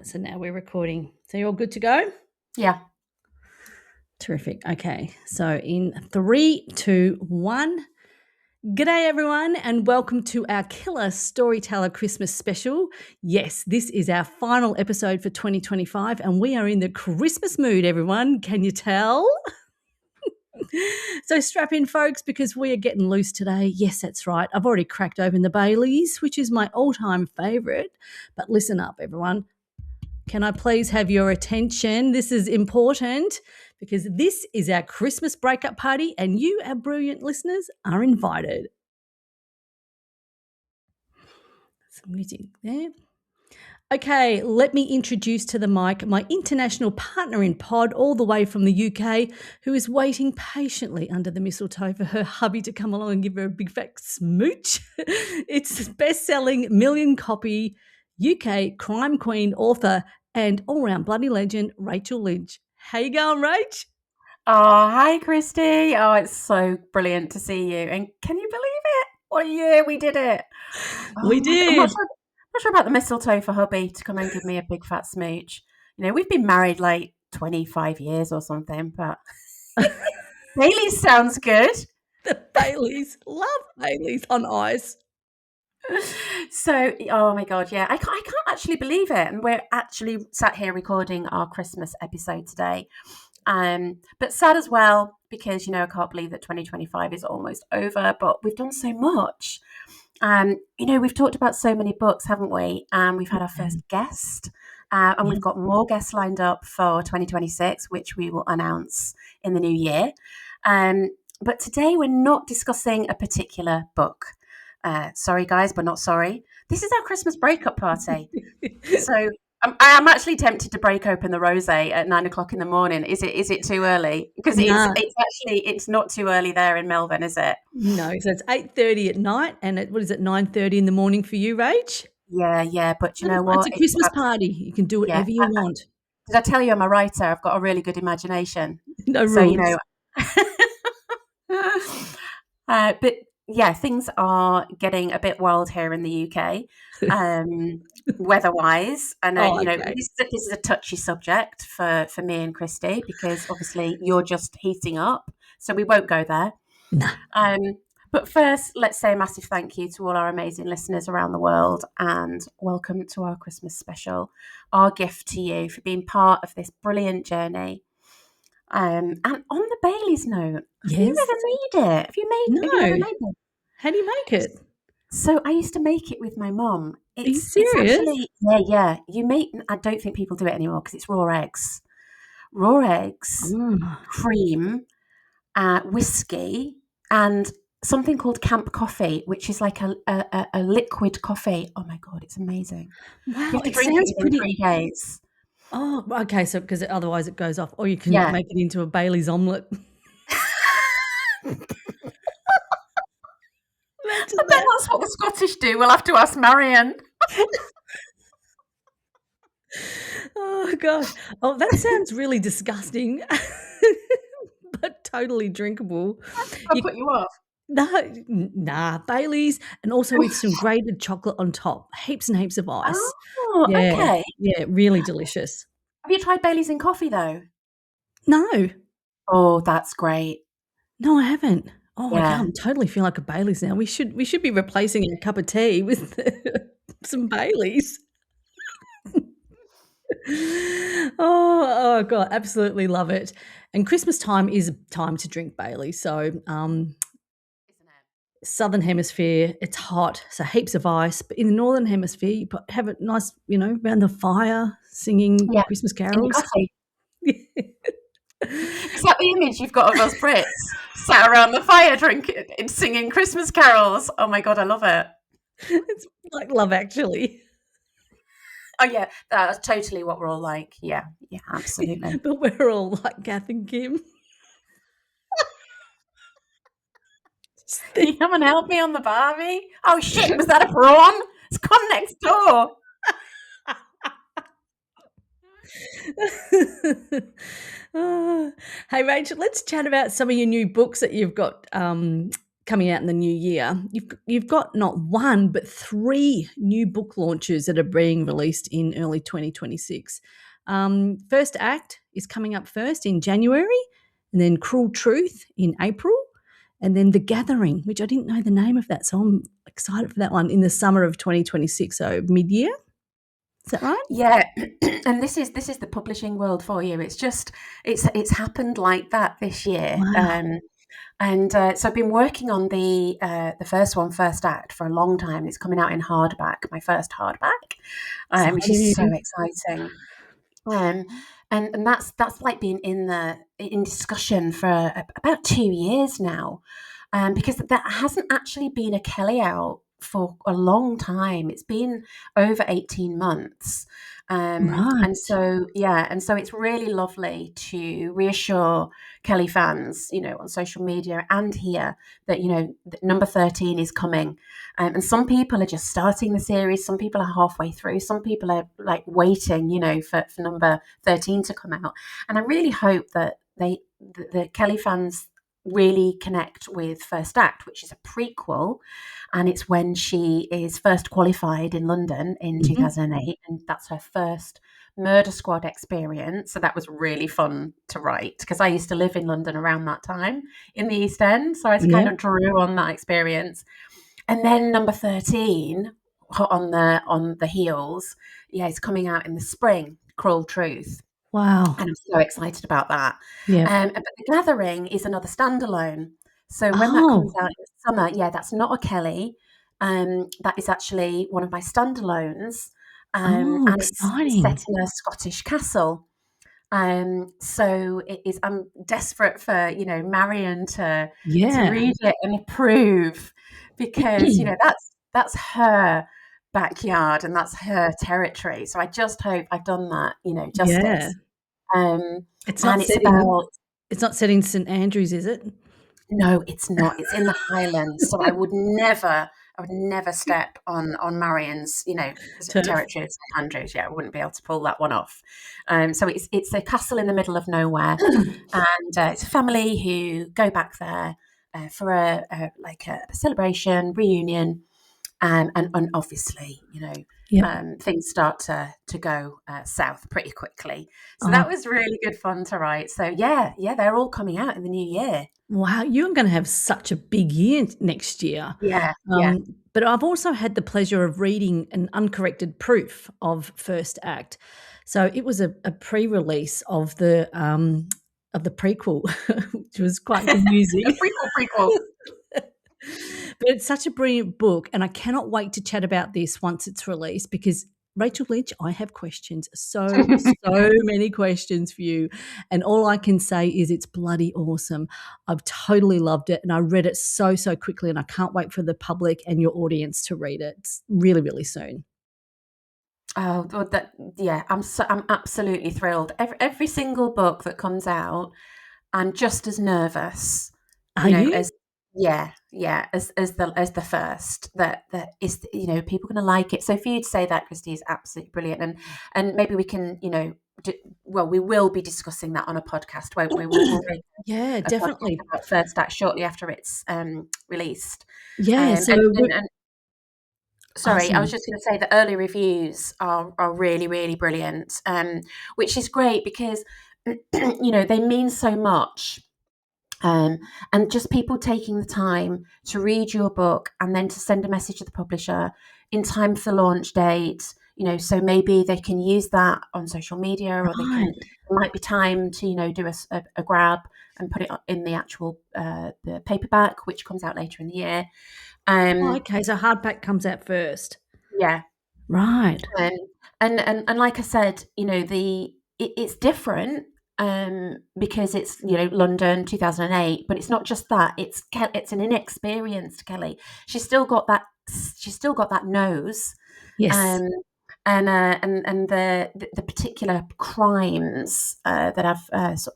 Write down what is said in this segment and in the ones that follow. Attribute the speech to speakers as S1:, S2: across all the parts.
S1: Right, so now we're recording. So you're all good to go?
S2: Yeah.
S1: Terrific. Okay, so in 3, 2, 1. G'day everyone and welcome to our Killer Storyteller Christmas special. Yes, this is our final episode for 2025 and we are in the Christmas mood, everyone. Can you tell? So strap in, folks, because we are getting loose today. Yes, that's right. I've already cracked open the Baileys, which is my all-time favourite. But listen up, everyone. Can I please have your attention? This is important because this is our Christmas breakup party and you, our brilliant listeners, are invited. Some music there. Okay, let me introduce to the mic my international partner in pod all the way from the UK who is waiting patiently under the mistletoe for her hubby to come along and give her a big fat smooch. It's best-selling million-copy UK crime queen, author and all-round bloody legend, Rachel Lynch. How you going, Rach?
S2: Oh, hi, Christy. Oh, it's so brilliant to see you. And can you believe it? What a year we did it.
S1: We did.
S2: I'm not sure about the mistletoe for hubby to come and give me a big fat smooch. You know, we've been married like 25 years or something, but Bailey's sounds good.
S1: The Baileys. Love Baileys on ice.
S2: So, oh my God, yeah. I can't actually believe it. And we're actually sat here recording our Christmas episode today. But sad as well, because, you know, I can't believe that 2025 is almost over, but we've done so much. You know, we've talked about so many books, haven't we? We've had our first guest, and we've got more guests lined up for 2026, which we will announce in the new year. But today we're not discussing a particular book. Sorry, guys, but not sorry. This is our Christmas breakup party. So I am actually tempted to break open the rosé at 9 o'clock in the morning. Is it too early? Because it's not too early there in Melbourne, is it?
S1: No, so it's 8:30 at night, and what is it, 9:30 in the morning for you, Rach?
S2: Yeah. But you know what?
S1: It's a Christmas party. You can do whatever you want.
S2: Did I tell you I'm a writer? I've got a really good imagination.
S1: No rules.
S2: So you know. But yeah, things are getting a bit wild here in the UK, weather-wise. And you know,
S1: okay.
S2: this is a touchy subject for me and Christy because obviously you're just heating up, so we won't go there.
S1: No.
S2: But first, let's say a massive thank you to all our amazing listeners around the world and welcome to our Christmas special, our gift to you for being part of this brilliant journey. And on the Baileys note,
S1: Yes.
S2: have you ever made it? Have you ever made it?
S1: How do you make it?
S2: So I used to make it with my mum.
S1: Are you serious?
S2: It's actually, yeah. I don't think people do it anymore because it's raw eggs. Raw eggs, cream, whiskey, and something called camp coffee, which is like a liquid coffee. Oh my God, it's amazing.
S1: Wow,
S2: you have to drink it in 3 days.
S1: Oh, okay. So because otherwise it goes off, or you can make it into a Bailey's omelette.
S2: I bet that's what the Scottish do. We'll have to ask Marion.
S1: Oh gosh. Oh, that sounds really disgusting, but totally drinkable.
S2: I'll put you off.
S1: Nah, Baileys, and also with some grated chocolate on top, heaps and heaps of ice.
S2: Oh,
S1: yeah,
S2: okay.
S1: Yeah, really delicious.
S2: Have you tried Baileys in coffee though?
S1: No.
S2: Oh, that's great.
S1: No, I haven't. Oh,
S2: Yeah.
S1: I can't totally feel like a Baileys now. We should be replacing a cup of tea with some Baileys. Oh God, absolutely love it. And Christmas time is time to drink Baileys. So
S2: Isn't it?
S1: Southern Hemisphere, it's hot, so heaps of ice. But in the Northern Hemisphere, you have it nice, you know, around the fire, singing Christmas carols.
S2: Coffee. Is that the image you've got of us Brits sat around the fire drinking and singing Christmas carols? Oh my God, I love it.
S1: It's like Love Actually.
S2: Oh yeah, that's totally what we're all like. Yeah, absolutely.
S1: But we're all like Kath and Kim.
S2: You haven't helped me on the Barbie? Oh shit, was that a prawn? It's come next door.
S1: Hey Rachel, let's chat about some of your new books that you've got coming out in the new year, you've got not one but 3 new book launches that are being released in early 2026. First Act is coming up first in January, and then Cruel Truth in April, and then The Gathering, which I didn't know the name of that, so I'm excited for that one, in the summer of 2026, so mid-year. Is that right?
S2: Yeah, and this is the publishing world for you. It's happened like that this year.
S1: Wow.
S2: So I've been working on the first one, First Act, for a long time. It's coming out in hardback, my first hardback, which is so
S1: Exciting.
S2: exciting. And that's like been in discussion for about 2 years now, because there hasn't actually been a Kelly out for a long time. It's been over 18 months.
S1: Right.
S2: And so it's really lovely to reassure Kelly fans, on social media and here that, that number 13 is coming. And some people are just starting the series. Some people are halfway through. Some people are like waiting, for number 13 to come out. And I really hope that the Kelly fans really connect with First Act, which is a prequel, and it's when she is first qualified in London in 2008, and that's her first murder squad experience. So that was really fun to write, because I used to live in London around that time in the East End, so I kind of drew on that experience. And then number 13, hot on the heels, it's coming out in the spring, Cruel Truth.
S1: Wow.
S2: And I'm so excited about that.
S1: Yeah.
S2: But The Gathering is another standalone. So when that comes out in the summer, that's not a Kelly. That is actually one of my standalones. And it's
S1: Exciting.
S2: set in a Scottish castle. So it is. I'm desperate for Marion to read it and approve, because that's her backyard and that's her territory. So I just hope I've done that justice.
S1: It's not set in St Andrews, is it?
S2: No, it's not. It's in the Highlands. So I would never step on Marion's, territory of St Andrews. Yeah, I wouldn't be able to pull that one off. So it's a castle in the middle of nowhere, and it's a family who go back there for a celebration, reunion, and obviously, things start to go south pretty quickly. So that was really good fun to write. So yeah, they're all coming out in the new year.
S1: Wow, you're going to have such a big year next year.
S2: Yeah.
S1: But I've also had the pleasure of reading an uncorrected proof of First Act. So it was a pre-release of the prequel, which was quite amusing.
S2: A prequel.
S1: But it's such a brilliant book, and I cannot wait to chat about this once it's released, because Rachel Lynch, I have questions, so many questions for you, and all I can say is it's bloody awesome. I've totally loved it, and I read it so quickly, and I can't wait for the public and your audience to read it really, really soon.
S2: Oh, I'm absolutely thrilled. Every single book that comes out, I'm just as nervous.
S1: Are you?
S2: As the first, that is, people are going to like it. So for you to say that, Christy, is absolutely brilliant. And maybe we can, we will be discussing that on a podcast, won't we? We'll
S1: yeah, definitely.
S2: About First Act shortly after it's released.
S1: Yeah.
S2: Sorry,
S1: awesome.
S2: I was just going to say the early reviews are really, really brilliant, which is great, because they mean so much. And just people taking the time to read your book and then to send a message to the publisher in time for the launch date, so maybe they can use that on social media, or it might be time to do a grab and put it in the actual the paperback, which comes out later in the year.
S1: Okay, so hardback comes out first.
S2: Yeah,
S1: right.
S2: And like I said, it's different. Because it's London 2008, but it's not just that. It's an inexperienced Kelly. She's still got that nose.
S1: Yes.
S2: And the particular crimes that I've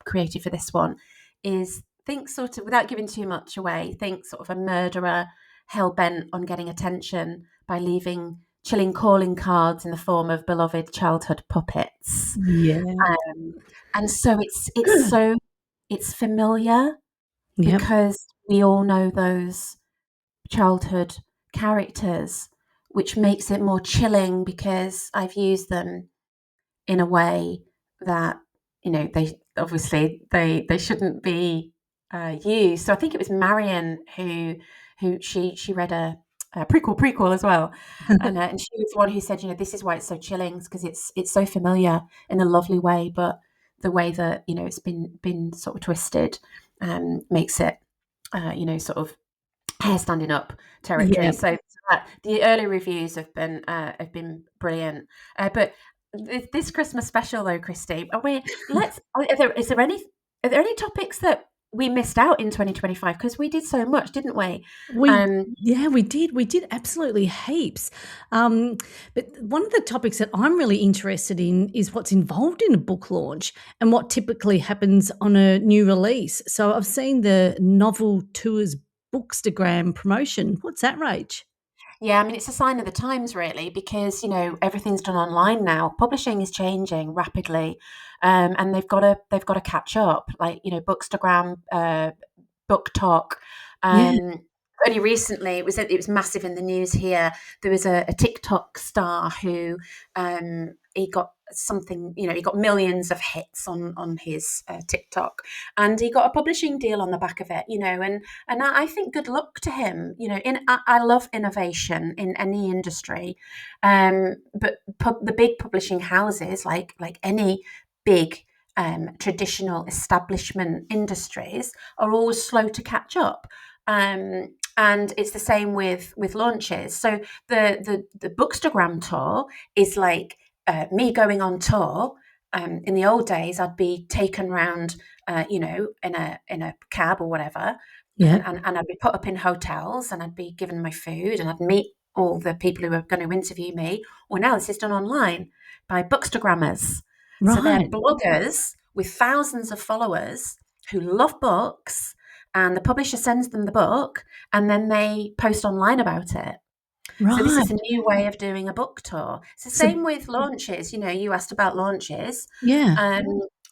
S2: created for this one is, think sort of, without giving too much away, think sort of a murderer hell bent on getting attention by leaving chilling calling cards in the form of beloved childhood puppets.
S1: Yeah.
S2: And so it's familiar,
S1: Yep.
S2: because we all know those childhood characters, which makes it more chilling because I've used them in a way that, they obviously they shouldn't be used. So I think it was Marion who she read a prequel as well, and she was the one who said, this is why it's so chilling, because it's so familiar in a lovely way, but the way that it's been sort of twisted makes it sort of hair standing up territory.
S1: Yeah.
S2: So the early reviews have been brilliant. But this Christmas special, though, Christy, is there any topics that we missed out in 2025? Because we did so much, didn't we?
S1: We did absolutely heaps. But one of the topics that I'm really interested in is what's involved in a book launch and what typically happens on a new release. So I've seen the Novel Tours Bookstagram promotion. What's that, Rach?
S2: Yeah, I mean, it's a sign of the times, really, because everything's done online now. Publishing is changing rapidly, and they've got to catch up. Like Bookstagram, Book Talk.
S1: Yeah.
S2: Only recently, it was massive in the news here. There was a TikTok star who he got something, he got millions of hits on his TikTok, and he got a publishing deal on the back of it, and I think good luck to him. I love innovation in any industry, but the big publishing houses, like any big traditional establishment industries, are always slow to catch up. And it's the same with launches. So the Bookstagram tour is like me going on tour. In the old days, I'd be taken around, in a cab or whatever,
S1: Yeah.
S2: and I'd be put up in hotels, and I'd be given my food, and I'd meet all the people who are going to interview me. Well, now this is done online by Bookstagrammers. So they're
S1: Right.
S2: bloggers with thousands of followers who love books, and the publisher sends them the book, and then they post online about it. So this is
S1: Right.
S2: a new way of doing a book tour. It's the
S1: So
S2: same with launches. You asked about launches.
S1: yeah.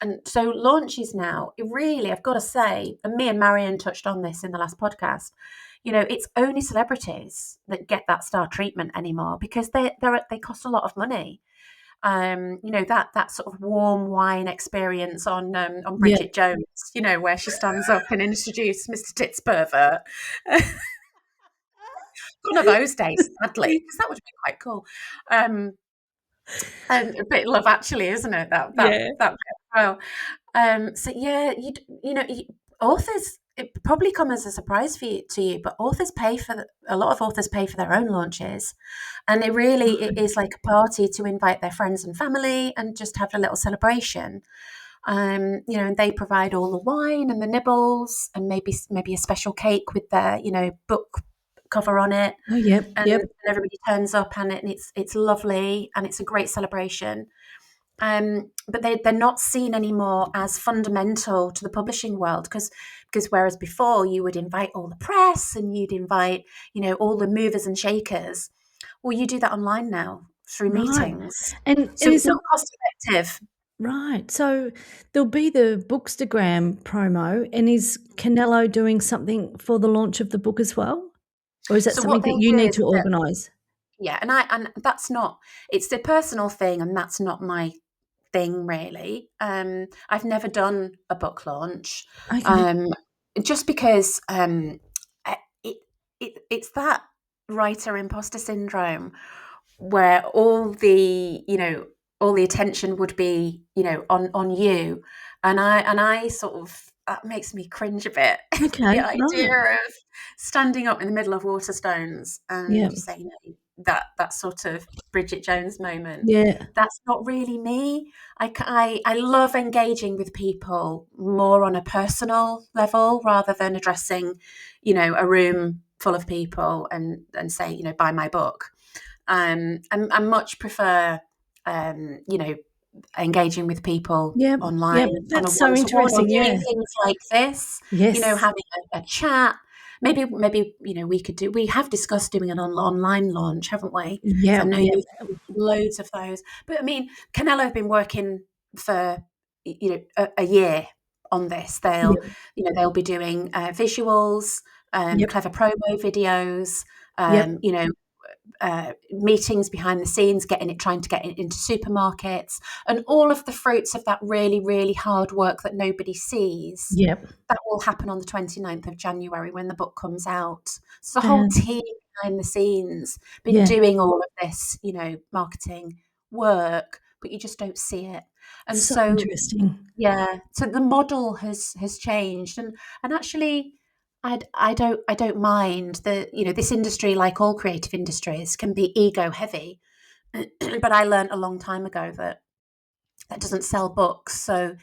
S2: And so launches now, it really, I've got to say, and me and Marion touched on this in the last podcast, it's only celebrities that get that star treatment anymore, because they cost a lot of money. That sort of warm wine experience on
S1: Yeah.
S2: Bridget Jones, where she stands up and introduces Mr. Titsperver. One of those days, sadly, because that would be quite cool. And a bit Love Actually, isn't it? That
S1: Yeah.
S2: bit as well. So yeah, authors. It probably comes as a surprise to you, but a lot of authors pay for their own launches, and it is like a party to invite their friends and family and just have a little celebration. And they provide all the wine and the nibbles, and maybe a special cake with their book cover on it,
S1: Oh, yep.
S2: and
S1: Yep.
S2: everybody turns up, and it's lovely, and it's a great celebration. But they're not seen anymore as fundamental to the publishing world, because whereas before you would invite all the press and you'd invite all the movers and shakers, well, you do that online now through
S1: Right.
S2: meetings,
S1: And
S2: so
S1: is
S2: it's not cost effective.
S1: right. So there'll be the Bookstagram promo, and is Canelo doing something for the launch of the book as well? Or is that
S2: So
S1: something
S2: what they
S1: that you need
S2: did,
S1: to organise?
S2: yeah, and that's not, it's a personal thing, and that's not my thing, really. I've never done a book launch,
S1: Okay.
S2: just because it's that writer imposter syndrome, where all the attention would be on you, and I sort of, that makes me cringe a bit.
S1: Okay.
S2: The
S1: Right.
S2: idea of standing up in the middle of Waterstones and
S1: Yeah.
S2: just saying, that sort of Bridget Jones moment.
S1: Yeah.
S2: That's not really me. I love engaging with people more on a personal level, rather than addressing, a room full of people and say, buy my book. I much prefer, engaging with people
S1: Yep.
S2: online
S1: Yep.
S2: on a
S1: That's so
S2: one-to-one, or
S1: interesting.
S2: doing
S1: Yeah.
S2: things like this,
S1: Yes.
S2: having a chat. Maybe we have discussed doing an online launch, haven't we? So I
S1: Yeah.
S2: know
S1: Yeah.
S2: you've done loads of those. But I mean, Canelo have been working for a year on this. They'll be doing visuals,
S1: Yep.
S2: clever promo videos,
S1: Yep.
S2: meetings behind the scenes, trying to get it into supermarkets, and all of the fruits of that really, really hard work that nobody sees.
S1: Yep.
S2: That will happen on the 29th of January when the book comes out. So the whole
S1: Fan
S2: team behind the scenes been
S1: Yeah.
S2: doing all of this, marketing work, but you just don't see it. And
S1: So
S2: so,
S1: interesting.
S2: yeah, so the model has changed, and actually, I don't mind that, this industry, like all creative industries, can be ego heavy, but I learned a long time ago that doesn't sell books. So,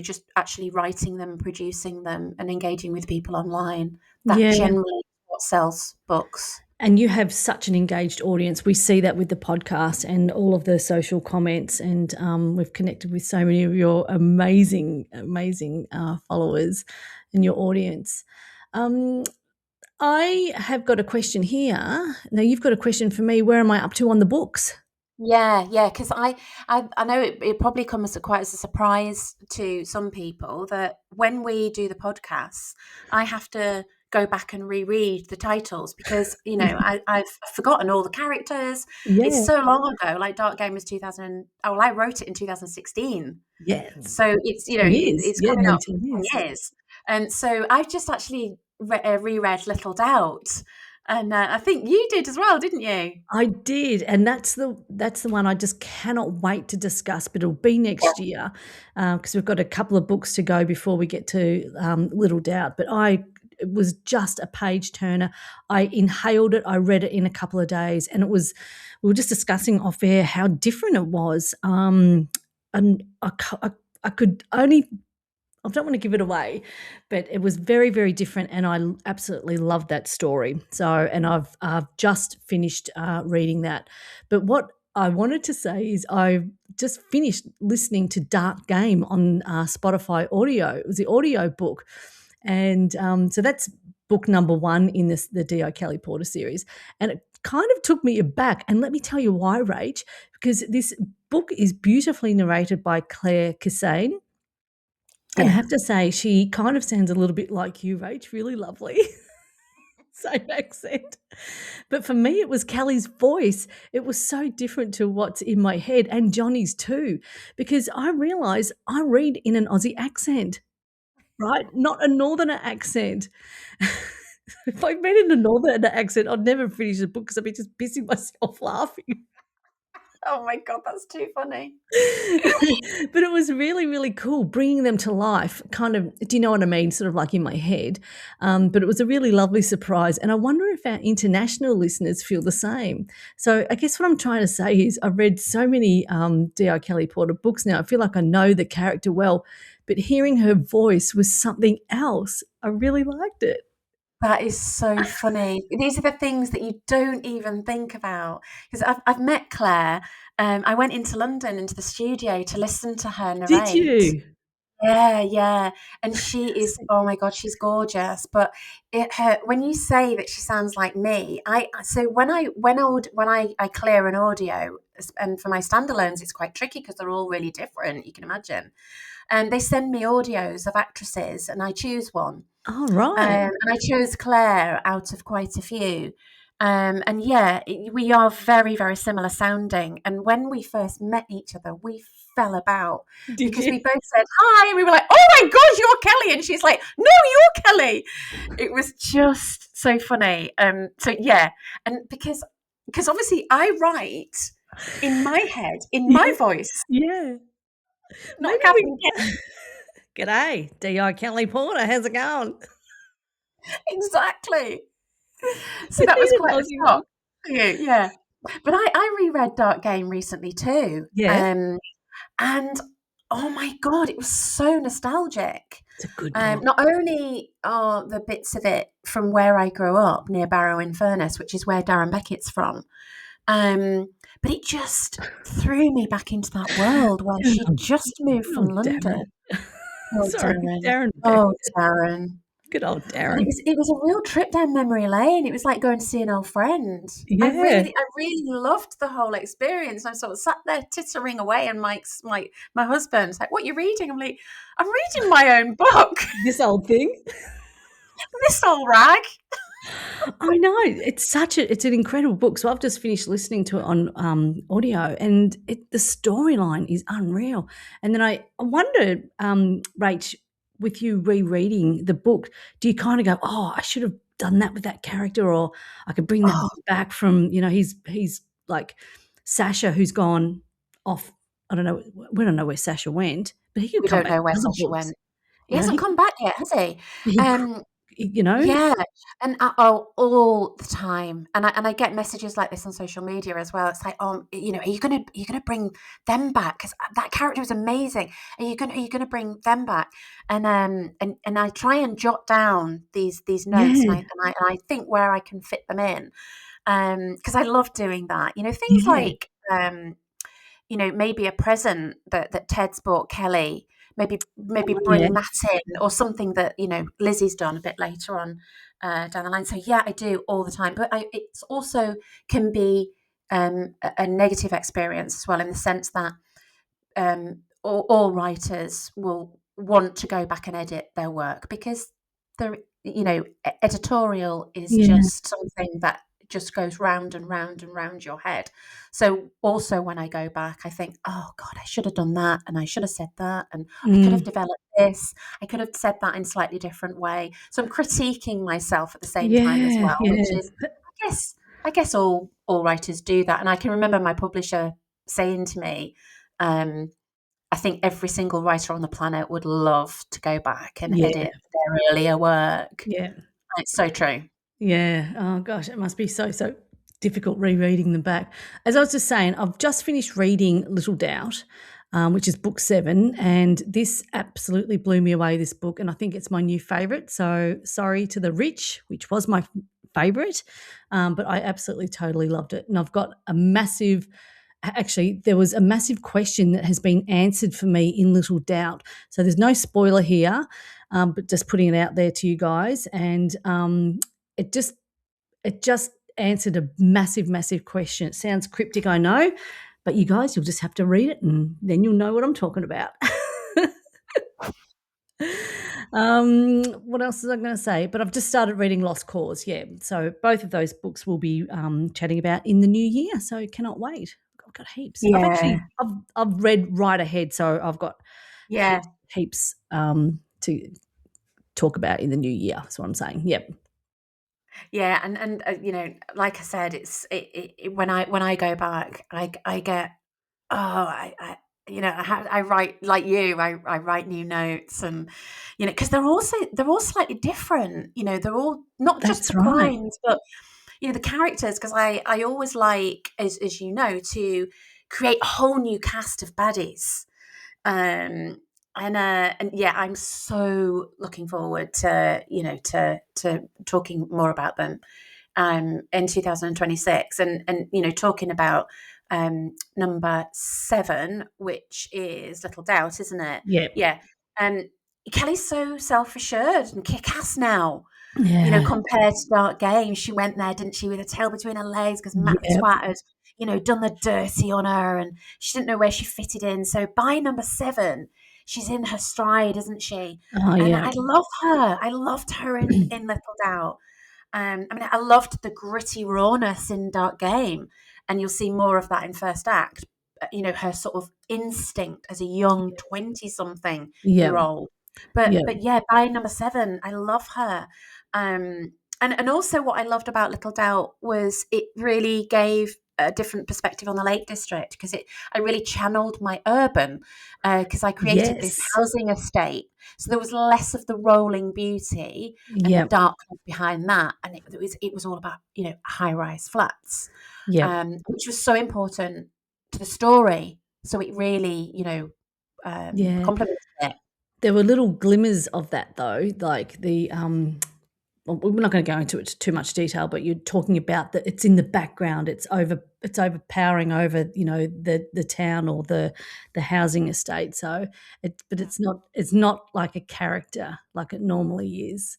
S2: just actually writing them, producing them, and engaging with people online, that
S1: Yeah.
S2: generally is what sells books.
S1: And you have such an engaged audience. We see that with the podcast and all of the social comments, and we've connected with so many of your amazing, amazing followers and your audience. I have got a question here. Now, you've got a question for me. Where am I up to on the books?
S2: Yeah, because I know it probably comes quite as a surprise to some people that when we do the podcasts, I have to go back and reread the titles because I've forgotten all the characters. It's
S1: Yeah.
S2: so long ago. Like Dark Game was 2000. Oh, well, I wrote it in 2016,
S1: Yes.
S2: so it's
S1: 10 years.
S2: it's
S1: Yeah,
S2: coming
S1: nearly
S2: up
S1: 10
S2: 10
S1: years.
S2: years, and so I've just actually reread Little Doubt, and I think you did as well, didn't you?
S1: I did, and that's the one I just cannot wait to discuss, but it'll be next year, because we've got a couple of books to go before we get to Little Doubt. But it was just a page turner. I inhaled it. I read it in a couple of days, and we were just discussing off air how different it was. And I could only. I don't want to give it away, but it was very, very different, and I absolutely loved that story. So, and I've just finished reading that. But what I wanted to say is I just finished listening to Dark Game on Spotify audio. It was the audio book, and so that's book number 1 in the D.I. Kelly Porter series, and it kind of took me aback. And let me tell you why, Rach, because this book is beautifully narrated by Claire Cassane. And I have to say, she kind of sounds a little bit like you, Rach, really lovely. Same accent. But for me, it was Kelly's voice. It was so different to what's in my head, and Johnny's too, because I realise I read in an Aussie accent, right? Not a Northerner accent. If I read in a Northerner accent, I'd never finish the book because I'd be just pissing myself laughing.
S2: Oh my God, that's too funny.
S1: But it was really, really cool bringing them to life, kind of, do you know what I mean? Sort of like in my head. But it was a really lovely surprise. And I wonder if our international listeners feel the same. So I guess what I'm trying to say is I've read so many D.I. Kelly Porter books now. I feel like I know the character well, but hearing her voice was something else. I really liked it.
S2: That is so funny. These are the things that you don't even think about. Because I've met Claire. I went into London, into the studio to listen to her narrate.
S1: Did you?
S2: Yeah. And she is, oh my God, she's gorgeous. But when you say that she sounds like me, when I clear an audio, and for my standalones, it's quite tricky because they're all really different, you can imagine. And they send me audios of actresses, and I choose one.
S1: Oh, right.
S2: And I chose Claire out of quite a few. And yeah, we are very, very similar sounding. And when we first met each other, we fell about because we both said hi, and we were like, "Oh my God, you're Kelly!" And she's like, "No, you're Kelly." It was just so funny. So yeah, and because obviously I write in my head, in my voice,
S1: Yeah.
S2: not Catherine.
S1: G'day, D.I. Kelly Porter. How's it going?
S2: Exactly. So that was quite a shock for you, yeah. But I reread Dark Game recently too.
S1: Yeah.
S2: And oh my God, it was so nostalgic.
S1: It's a good book.
S2: Not only are the bits of it from where I grew up, near Barrow-in-Furness, which is where Darren Beckett's from, but it just threw me back into that world where she just moved from London.
S1: Sorry, Darren.
S2: Oh, Darren.
S1: Good old
S2: And
S1: Darren.
S2: it was a real trip down memory lane. It was like going to see an old friend.
S1: Yeah.
S2: I really loved the whole experience. I sort of sat there tittering away, and my husband's like, "What are you reading?" I'm like, "I'm reading my own book."
S1: This old thing.
S2: This old rag.
S1: I know. It's an incredible book. So I've just finished listening to it on audio, and the storyline is unreal. And then I wondered, Rach, with you rereading the book, do you kind of go, "Oh, I should have done that with that character," or I could bring that
S2: Oh,
S1: one back from, he's like Sasha, who's gone off. I don't know. We don't know where Sasha went, but he could
S2: we
S1: come
S2: don't
S1: back
S2: know where
S1: in other
S2: Sasha
S1: books.
S2: went. He hasn't
S1: He
S2: come back yet, has he?
S1: he,
S2: Um,
S1: you know,
S2: Yeah, and all the time, and I get messages like this on social media as well. It's like, are you gonna bring them back? Because that character was amazing. Are you gonna bring them back? And I try and jot down these notes,
S1: yeah,
S2: and I think where I can fit them in, because I love doing that. Things
S1: yeah.
S2: like maybe a present that Ted's bought Kelly, maybe
S1: Oh, yeah,
S2: bring that in, or something that Lizzie's done a bit later on down the line. So yeah, I do all the time, but it's also can be a negative experience as well, in the sense that all writers will want to go back and edit their work, because the editorial is
S1: yeah,
S2: just something that just goes round and round and round your head. So also when I go back, I think, oh God, I should have done that, and I should have said that, and I could have
S1: mm,
S2: developed this, I could have said that in a slightly different way. So I'm critiquing myself at the same time as
S1: yeah,
S2: well, which
S1: yeah.
S2: is, I guess all writers do that. And I can remember my publisher saying to me, um, I think every single writer on the planet would love to go back and
S1: Yeah,
S2: edit their earlier work.
S1: yeah,
S2: It's so true.
S1: yeah. Oh gosh, it must be so difficult rereading them back. As I was just saying, I've just finished reading Little Doubt, which is book 7, and this absolutely blew me away, this book, and I think it's my new favourite. So sorry to the Rich, which was my favourite, but I absolutely totally loved it. And I've got actually, there was a massive question that has been answered for me in Little Doubt. So there's no spoiler here, but just putting it out there to you guys. And it just answered a massive question. It sounds cryptic, I know, but you guys, you'll just have to read it, and then you'll know what I'm talking about. What else was I going to say? But I've just started reading Lost Cause. Yeah, so both of those books we'll be chatting about in the new year. So cannot wait. I've got heaps.
S2: Yeah.
S1: I've read right ahead, so I've got
S2: Yeah.
S1: heaps to talk about in the new year. That's what I'm saying. Yep.
S2: Yeah, and like I said, when I go back, I get, I write like you. I write new notes, and because they're all slightly different. They're all not just
S1: That's
S2: the
S1: right.
S2: crimes, but the characters. Because I always like, as you know, to create a whole new cast of baddies. And yeah, I'm so looking forward to to talking more about them in 2026, and talking about number 7, which is Little Doubt, isn't it?
S1: Yep.
S2: Yeah. And Kelly's so self-assured and kick-ass now,
S1: Yeah.
S2: compared to Dark Game. She went there, didn't she, with her tail between her legs, because Matt the
S1: Yep.
S2: Twat had done the dirty on her, and she didn't know where she fitted in. So by number 7, she's in her stride, isn't she?
S1: Oh
S2: And
S1: yeah.
S2: I love her. I loved her in Little Doubt. I loved the gritty rawness in Dark Game, and you'll see more of that in first act. Her sort of instinct as a young 20-something year
S1: Yep.
S2: old. But
S1: Yep.
S2: yeah, by number 7, I love her. And also what I loved about Little Doubt was it really gave a different perspective on the Lake District, because I really channeled my urban, because I created this
S1: Yes.
S2: housing estate. So there was less of the rolling beauty and the
S1: Yep.
S2: darkness behind that, and it was all about high-rise flats,
S1: Yep.
S2: which was so important to the story. So it really
S1: Yeah.
S2: complemented it.
S1: There were little glimmers of that though, like the we're not going to go into it too much detail, but you're talking about that it's in the background. It's overpowering over, the town or the housing estate. So it's not like a character like it normally is.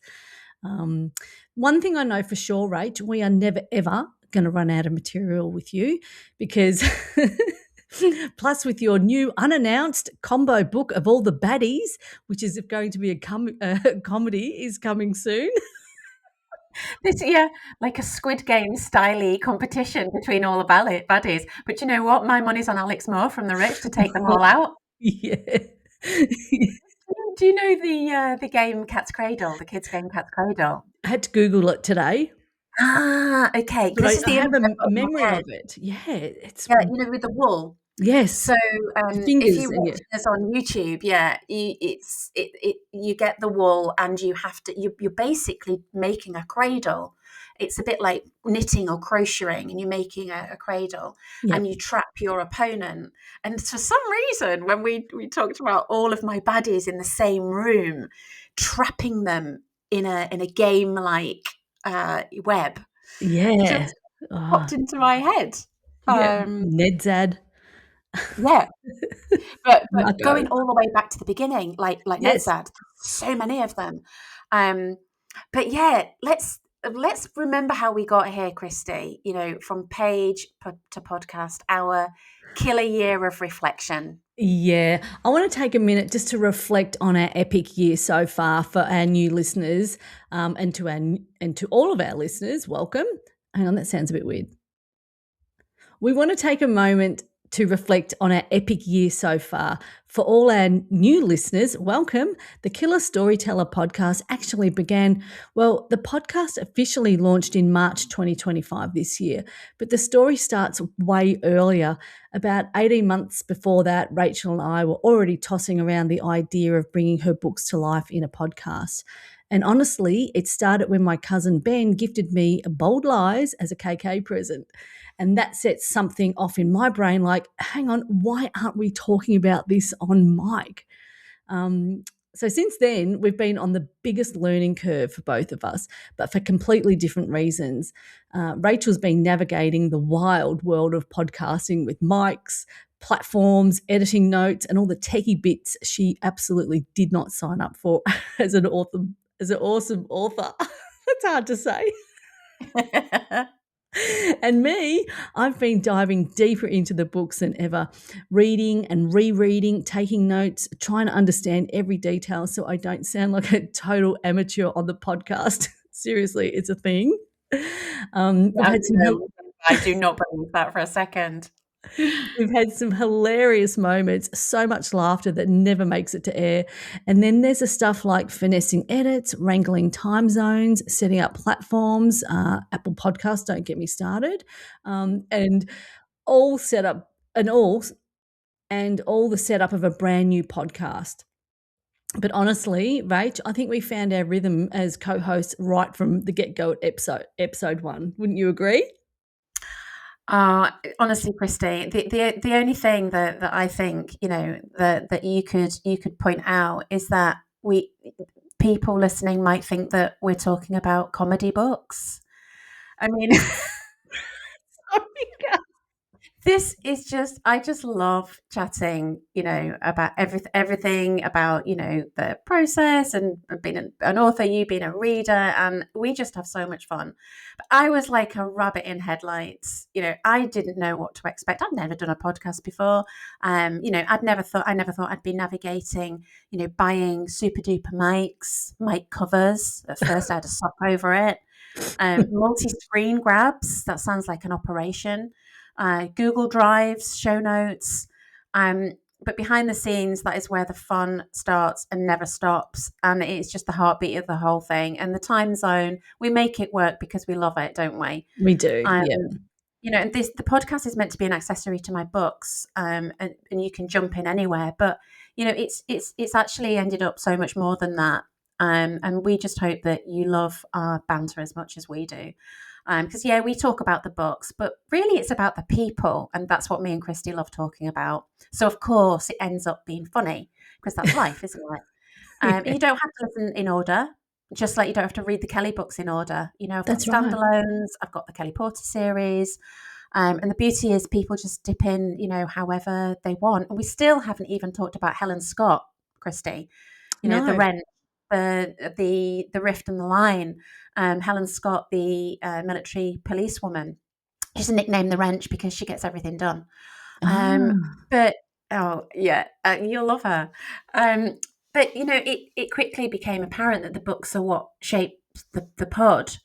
S1: One thing I know for sure, Rach, we are never ever going to run out of material with you, because plus with your new unannounced combo book of all the baddies, which is going to be a comedy, is coming soon.
S2: This, like a Squid Game style competition between all the baddies. But you know what? My money's on Alex Moore from The Rich to take them all out.
S1: Yeah.
S2: Do you know the game Cat's Cradle, the kids' game Cat's Cradle?
S1: I had to Google it today.
S2: Ah, okay.
S1: But
S2: This is
S1: I
S2: the
S1: have a
S2: image I've got in my
S1: memory
S2: head.
S1: of it. Yeah, it's
S2: With the wool.
S1: yes.
S2: So
S1: fingers
S2: if you
S1: and
S2: watch this on YouTube, you get the wool, and you have to you're basically making a cradle. It's a bit like knitting or crocheting, and you're making a cradle,
S1: Yep.
S2: and you trap your opponent. And for some reason, when we talked about all of my baddies in the same room, trapping them in a game like web, just popped into my head.
S1: Nedzad.
S2: Yeah. But
S1: Marco.
S2: going all the way back to the beginning, like Ned
S1: Yes.
S2: said, so many of them. But yeah, let's remember how we got here, Christy. From page to podcast, our killer year of reflection.
S1: Yeah, I want to take a minute just to reflect on our epic year so far for our new listeners, and to all of our listeners. Welcome. Hang on, that sounds a bit weird. We want to take a moment to reflect on our epic year so far. For all our new listeners, welcome. The Killer Storyteller Podcast actually began, the podcast officially launched in March 2025 this year, but the story starts way earlier. About 18 months before that, Rachel and I were already tossing around the idea of bringing her books to life in a podcast. And honestly, it started when my cousin Ben gifted me Bold Lies as a KK present. And that sets something off in my brain like, hang on, why aren't we talking about this on mic? So since then, we've been on the biggest learning curve for both of us, but for completely different reasons. Rachel's been navigating the wild world of podcasting with mics, platforms, editing notes, and all the techie bits she absolutely did not sign up for as an awesome author. That's hard to say. And me, I've been diving deeper into the books than ever, reading and rereading, taking notes, trying to understand every detail so I don't sound like a total amateur on the podcast. Seriously, it's a thing.
S2: I do not believe that for a second.
S1: We've had some hilarious moments, so much laughter that never makes it to air. And then there's the stuff like finessing edits, wrangling time zones, setting up platforms, Apple Podcasts, don't get me started, and all set up and all the setup of a brand new podcast. But honestly, Rach, I think we found our rhythm as co-hosts right from the get-go at episode 1. Wouldn't you agree?
S2: Honestly, Christy, the only thing that I think that you could point out is that people listening might think that we're talking about comedy books. I mean, this is I just love chatting, about everything about, the process and being an author, you being a reader, and we just have so much fun. But I was like a rabbit in headlights. I didn't know what to expect. I'd never done a podcast before. I never thought I'd be navigating, buying super duper mic covers. At first I had to sock over it. Multi-screen grabs. That sounds like an operation. Google Drives, show notes. But behind the scenes, that is where the fun starts and never stops. And it's just the heartbeat of the whole thing. And the time zone, we make it work because we love it, don't we?
S1: We do, yeah.
S2: And the podcast is meant to be an accessory to my books, and you can jump in anywhere. But, it's actually ended up so much more than that. And we just hope that you love our banter as much as we do. Because, we talk about the books, but really it's about the people. And that's what me and Christy love talking about. So, of course, it ends up being funny because that's life, isn't it? You don't have to listen in order. just like you don't have to read the Kelly books in order. You know, I've got
S1: That's right.
S2: standalones, I've got the Kelly Porter series. And the beauty is people just dip in, you know, however they want. And we still haven't even talked about Helen Scott, Christy. You know, the
S1: No.
S2: Rent, the Rift and the Line. Helen Scott, the military policewoman. She's a nickname the Wrench because she gets everything done.
S1: Ah,
S2: But oh yeah, you'll love her. But you know, it quickly became apparent that the books are what shaped the pod.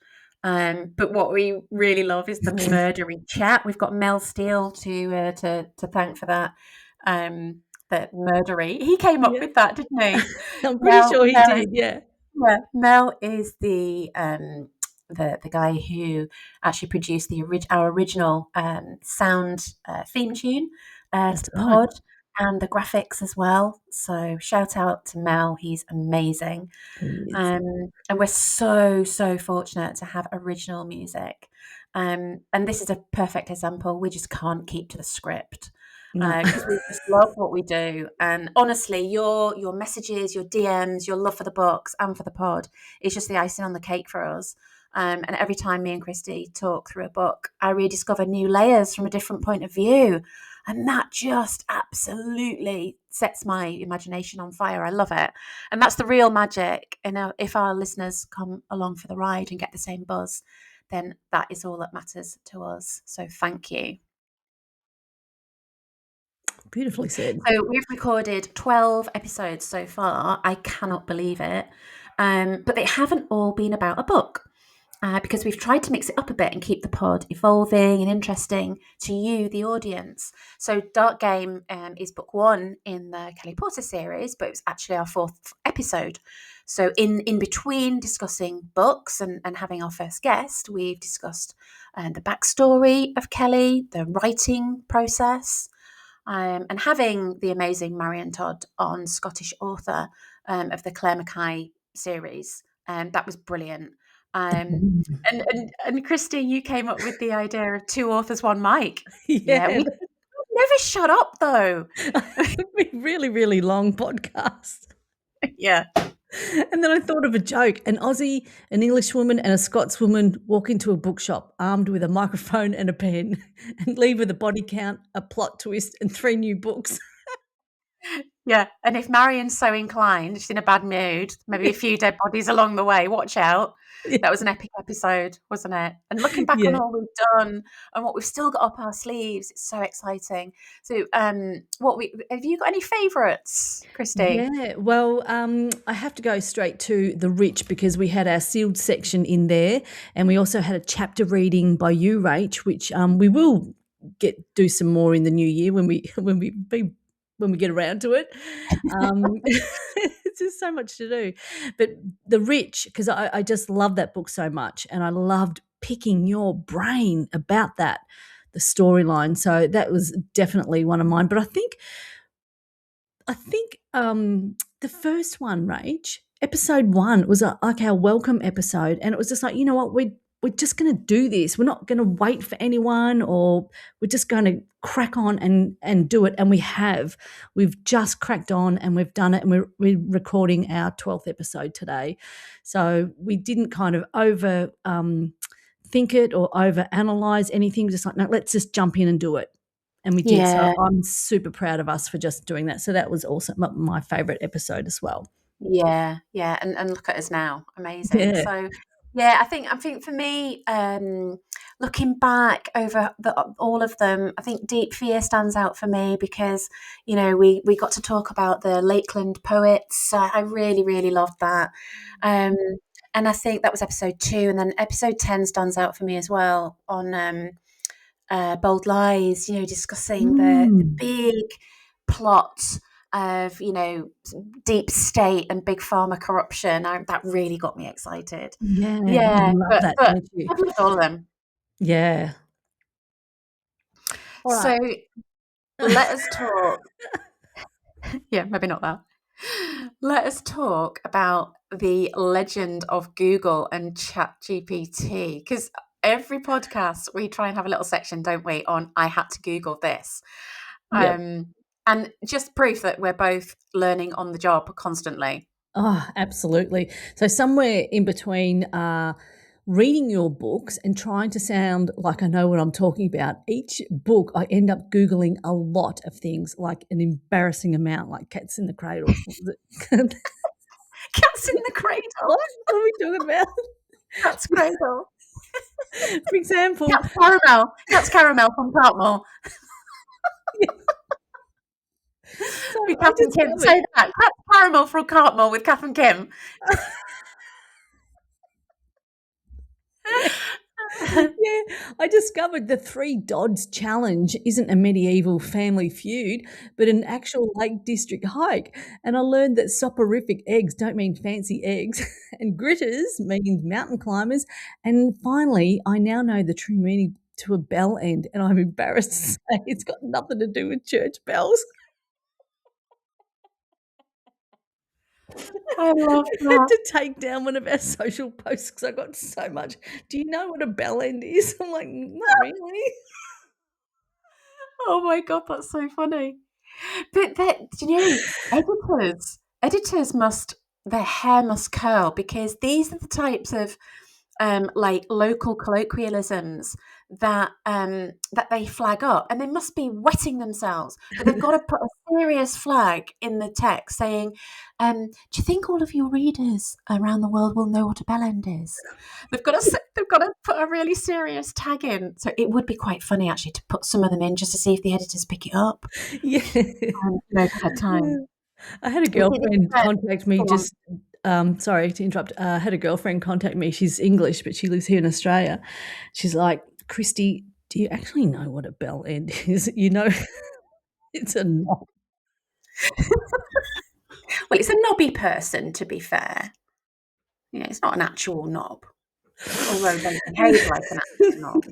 S2: But what we really love is the murdery chat. We've got Mel Steele to thank for that. The murdery. He came up
S1: yeah.
S2: with that, didn't he?
S1: I'm pretty
S2: Mel,
S1: sure he
S2: Mel is,
S1: did. Yeah.
S2: yeah, Mel is the guy who actually produced our original sound theme tune
S1: That's
S2: to the
S1: right.
S2: pod and the graphics as well. So shout out to Mel, he's amazing.
S1: He is.
S2: And we're so fortunate to have original music. And this is a perfect example. We just can't keep to the script
S1: No.
S2: because we just love what we do. And honestly, your messages, your DMs, your love for the books and for the pod is just the icing on the cake for us. And every time me and Christy talk through a book, I rediscover new layers from a different point of view. And that just absolutely sets my imagination on fire. I love it. And that's the real magic. And if our listeners come along for the ride and get the same buzz, then that is all that matters to us. So thank you.
S1: Beautifully said.
S2: So we've recorded 12 episodes so far. I cannot believe it. But they haven't all been about a book. Because we've tried to mix it up a bit and keep the pod evolving and interesting to you, the audience. So Dark Game is book 1 in the Kelly Porter series, but it was actually our 4th episode. So in between discussing books and having our first guest, we've discussed the backstory of Kelly, the writing process, and having the amazing Marion Todd on, Scottish author of the Claire Mackay series. That was brilliant. And Christy, you came up with the idea of 2 authors, 1 mic. Yeah,
S1: Yeah.
S2: we never shut up though.
S1: It'd be really, really long podcast.
S2: Yeah.
S1: And then I thought of a joke. An Aussie, an Englishwoman, and a Scotswoman walk into a bookshop armed with a microphone and a pen and leave with a body count, a plot twist, and 3 new books.
S2: Yeah. And if Marion's so inclined, she's in a bad mood, maybe a few dead bodies along the way, watch out. That was an epic episode, wasn't it? And looking back on
S1: Yeah.
S2: all we've done and what we've still got up our sleeves, it's so exciting. So have you got any favourites, Christy?
S1: Yeah, well, I have to go straight to The Rich because we had our sealed section in there, and we also had a chapter reading by you, Rach, which we will do some more in the new year when we get around to it. It's just so much to do. But The Rich, because I just love that book so much, and I loved picking your brain about that, the storyline. So that was definitely one of mine. But I think the first one, Rach, episode 1 was like our welcome episode, and it was just like, you know what, we're just going to do this. We're not going to wait for anyone, or we're just going to crack on and do it. And we've just cracked on and we've done it, and we're recording our 12th episode today. So we didn't kind of over think it or over analyze anything. Just like, no, let's just jump in and do it. And we did. So I'm super proud of us for just doing that. So that was also my favourite episode as well.
S2: Yeah. And look at us now. Amazing.
S1: Yeah.
S2: So yeah, I think for me, looking back over all of them, I think Deep Fear stands out for me because, you know, we got to talk about the Lakeland poets. I really, really loved that. And I think that was episode 2. And then episode 10 stands out for me as well on Bold Lies, you know, discussing the big plot of, you know, deep state and big pharma corruption. That really got me excited.
S1: Yeah.
S2: Yeah,
S1: You love that,
S2: but
S1: don't you?
S2: I've loved all of them.
S1: Yeah. All
S2: So
S1: right.
S2: let us talk. Yeah, maybe not that. Let us talk about the legend of Google and ChatGPT, because every podcast we try and have a little section, don't we, on I had to Google this.
S1: Yep.
S2: And just proof that we're both learning on the job constantly.
S1: Oh, absolutely. So somewhere in between reading your books and trying to sound like I know what I'm talking about, each book I end up Googling a lot of things, like an embarrassing amount, like cats in the cradle. What
S2: Cats in the Cradle.
S1: are we talking about?
S2: Cat's Cradle.
S1: For example,
S2: Cat's Caramel. Cat's Caramel from Cartmore.
S1: so
S2: With
S1: I
S2: Kath and Kim.
S1: discovered
S2: Say that. Cat's Caramel from Cartmore with Kath and Kim.
S1: yeah. Yeah, I discovered the Three Dodds Challenge isn't a medieval family feud, but an actual Lake District hike. And I learned that soporific eggs don't mean fancy eggs, and gritters means mountain climbers. And finally, I now know the true meaning to a bell end, and I'm embarrassed to say it's got nothing to do with church bells.
S2: I love
S1: I had
S2: that.
S1: to take down one of our social posts because I got so much. Do you know what a bell end is? I'm like, not really.
S2: Oh my God, that's so funny. But do you know, editors must, their hair must curl, because these are the types of like local colloquialisms that they flag up, and they must be wetting themselves. But they've got to put a serious flag in the text saying, "Do you think all of your readers around the world will know what a bellend is?" They've got to put a really serious tag in. So it would be quite funny actually to put some of them in just to see if the editors pick it up.
S1: Yeah.
S2: Per time.
S1: I had a
S2: You see, this is
S1: girlfriend
S2: where,
S1: contact me
S2: go on.
S1: just sorry to interrupt. I had a girlfriend contact me. She's English, but she lives here in Australia. She's like, Christy, do you actually know what a bell end is? You know, it's a knob.
S2: Well, it's a knobby person, to be fair. You know, it's not an actual knob, although they behave like an actual knob.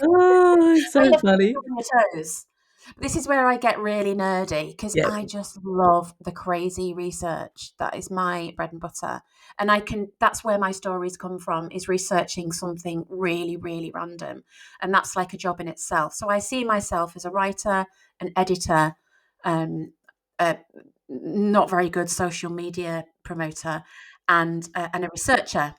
S1: Oh, it's
S2: I
S1: so
S2: love
S1: funny.
S2: on your toes. This is where I get really nerdy, because
S1: Yeah.
S2: I just love the crazy research. That is my bread and butter. And that's where my stories come from, is researching something really, really random. And that's like a job in itself. So I see myself as a writer, an editor, um, a not very good social media promoter, and a researcher.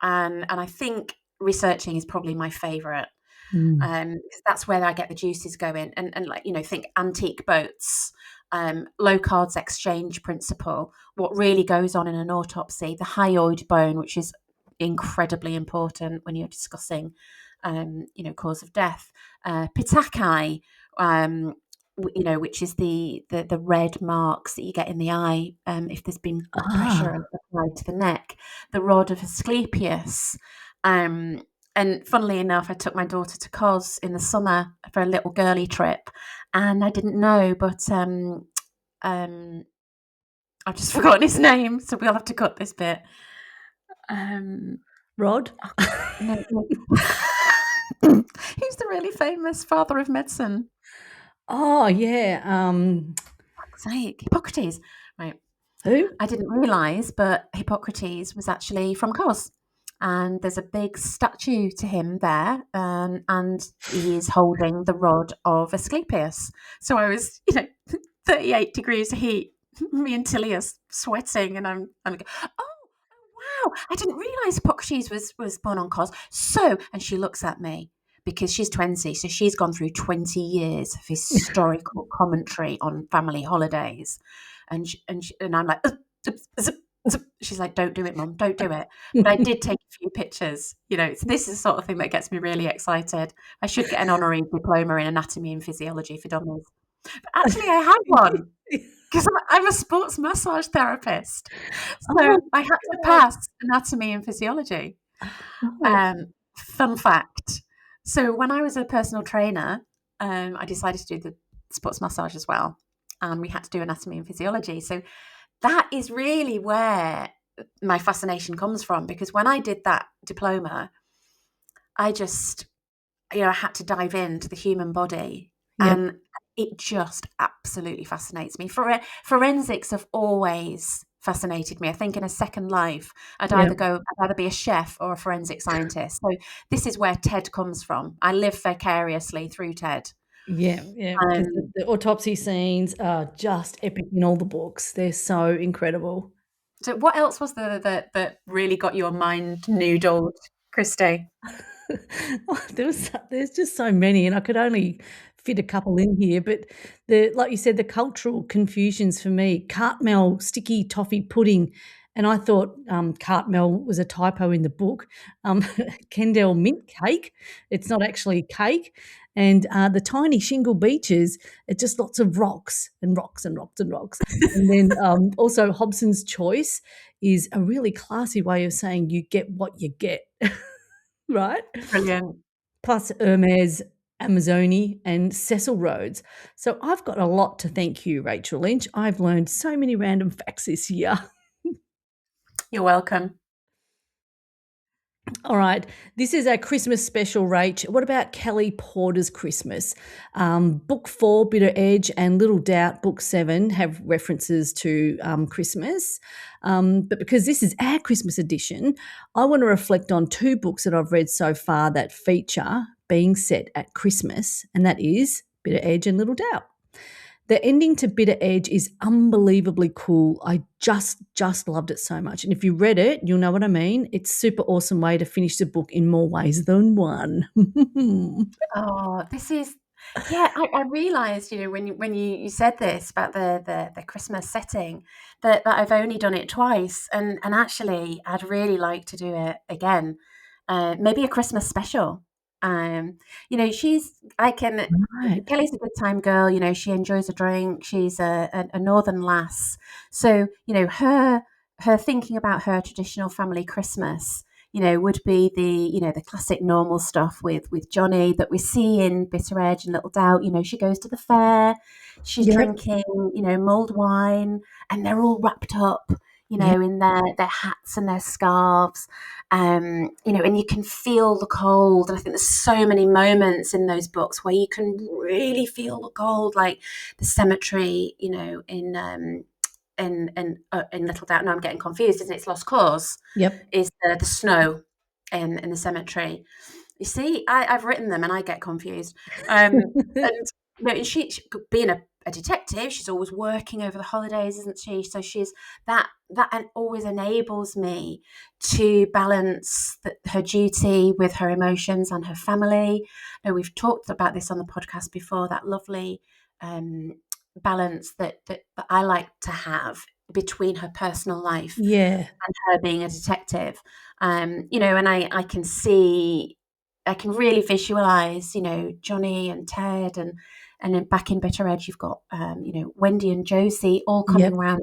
S2: And I think researching is probably my favorite,
S1: Mm.
S2: because that's where I get the juices going. And like, think antique boats, low cards exchange principle, what really goes on in an autopsy, the hyoid bone, which is incredibly important when you're discussing, cause of death, pitaki, which is the red marks that you get in the eye if there's been pressure
S1: Ah,
S2: applied to the neck, the rod of Asclepius. And funnily enough, I took my daughter to Cos in the summer for a little girly trip, and I didn't know, but I've just forgotten his name, so we'll have to cut this bit.
S1: Rod?
S2: No, no. He's the really famous father of medicine.
S1: Oh, yeah.
S2: Fuck's sake, Hippocrates. Right.
S1: Who?
S2: I didn't realise, but Hippocrates was actually from Cos. And there's a big statue to him there, and he is holding the rod of Asclepius. So I was, 38 degrees heat, me and Tilly are sweating, and I'm like, oh wow, I didn't realise Hippocrates was born on Cos. So, and she looks at me, because she's 20, so she's gone through 20 years of historical commentary on family holidays, and I'm like, she's like, don't do it, Mum, don't do it. But I did take a few pictures, so this is the sort of thing that gets me really excited. I should get an honorary diploma in anatomy and physiology for dummies. But actually, I have one, because I'm a sports massage therapist. So
S1: Oh,
S2: I had to pass anatomy and physiology.
S1: oh.
S2: Fun fact. So when I was a personal trainer, I decided to do the sports massage as well. And we had to do anatomy and physiology. So that is really where my fascination comes from, because when I did that diploma, I just, I had to dive into the human body,
S1: Yep.
S2: and it just absolutely fascinates me. Forensics have always fascinated me. I think in a second life, I'd either be a chef or a forensic scientist. So this is where TED comes from. I live vicariously through TED.
S1: Yeah, yeah, because
S2: Um,
S1: the autopsy scenes are just epic in all the books. They're so incredible.
S2: so what else was there that really got your mind noodled, Christy?
S1: There's just so many, and I could only fit a couple in here, but like you said, the cultural confusions for me, Cartmel sticky toffee pudding, and I thought, Cartmel was a typo in the book. Kendall mint cake, it's not actually cake, and, the tiny shingle beaches, it's just lots of rocks and rocks and rocks and rocks, and then, also Hobson's choice is a really classy way of saying you get what you get, right?
S2: Brilliant.
S1: Plus Hermes, Amazzoni, and Cecil Rhodes. So I've got a lot to thank you, Rachel Lynch. I've learned so many random facts this year.
S2: You're welcome.
S1: All right, this is our Christmas special, Rach. What about Kelly Porter's Christmas? Book 4, Bitter Edge, and Little Doubt, Book 7, have references to Christmas. But because this is our Christmas edition, I want to reflect on 2 books that I've read so far that feature being set at Christmas, and that is Bitter Edge and Little Doubt. The ending to Bitter Edge is unbelievably cool. I just loved it so much. And if you read it, you'll know what I mean. It's super awesome way to finish the book in more ways than one.
S2: Oh, this is yeah, I realized, when you said this about the Christmas setting, that I've only done it twice, and actually I'd really like to do it again. Maybe a Christmas special. She's I can
S1: Right.
S2: Kelly's a good time girl, she enjoys a drink, she's a northern lass. So, her thinking about her traditional family Christmas, would be the classic normal stuff with Johnny that we see in Bitter Edge and Little Doubt. She goes to the fair, she's
S1: Yep.
S2: drinking, mulled wine, and they're all wrapped up,
S1: Yep.
S2: in their hats and their scarves. And you can feel the cold. And I think there's so many moments in those books where you can really feel the cold, like the cemetery, in Little Doubt. No, I'm getting confused, isn't it? It's Lost Cause.
S1: Yep.
S2: Is the snow in the cemetery? You see, I've written them and I get confused. And she being a detective, she's always working over the holidays, isn't she? So she's that and always enables me to balance her duty with her emotions and her family. We've talked about this on the podcast before. That lovely balance that I like to have between her personal life
S1: Yeah.
S2: and her being a detective. And I can really visualize, Johnny and Ted, and then back in Bitter Edge, you've got, Wendy and Josie all coming
S1: Yep.
S2: around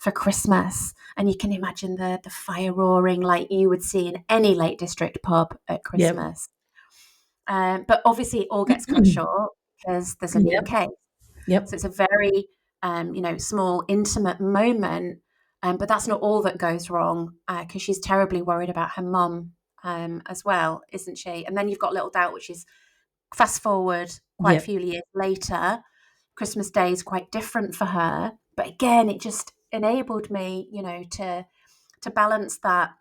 S2: for Christmas, and you can imagine the fire roaring like you would see in any Lake District pub at
S1: Yep.
S2: Christmas. But obviously, it all gets cut short because there's a new
S1: Yep.
S2: case. So
S1: Yep.
S2: it's a very, small, intimate moment. But that's not all that goes wrong because she's terribly worried about her mum as well, isn't she? And then you've got Little Doubt, which is fast forward quite a
S1: Yep.
S2: few years later. Christmas Day is quite different for her. But again, it just enabled me, to balance that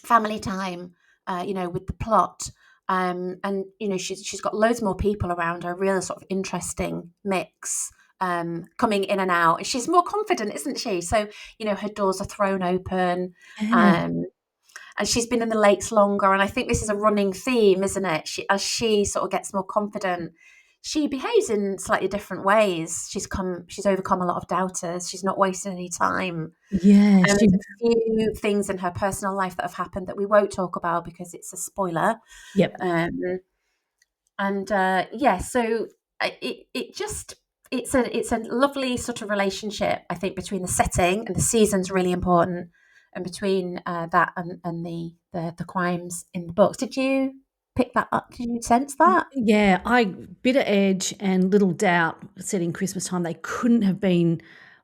S2: family time, with the plot. And she's got loads more people around her, a real sort of interesting mix coming in and out. She's more confident, isn't she? So her doors are thrown open,
S1: Yeah.
S2: um, and she's been in the lakes longer. And I think this is a running theme, isn't it? As she sort of gets more confident, she behaves in slightly different ways. She's overcome a lot of doubters. She's not wasting any time.
S1: Yeah.
S2: And there's a few things in her personal life that have happened that we won't talk about because it's a spoiler.
S1: Yep.
S2: Um, so it just it's a lovely sort of relationship. I think between the setting and the season's really important, and between that and the crimes in the books. Did you pick that up? Did you sense that?
S1: Yeah, Bitter Edge and Little Doubt set in Christmas time, they couldn't have been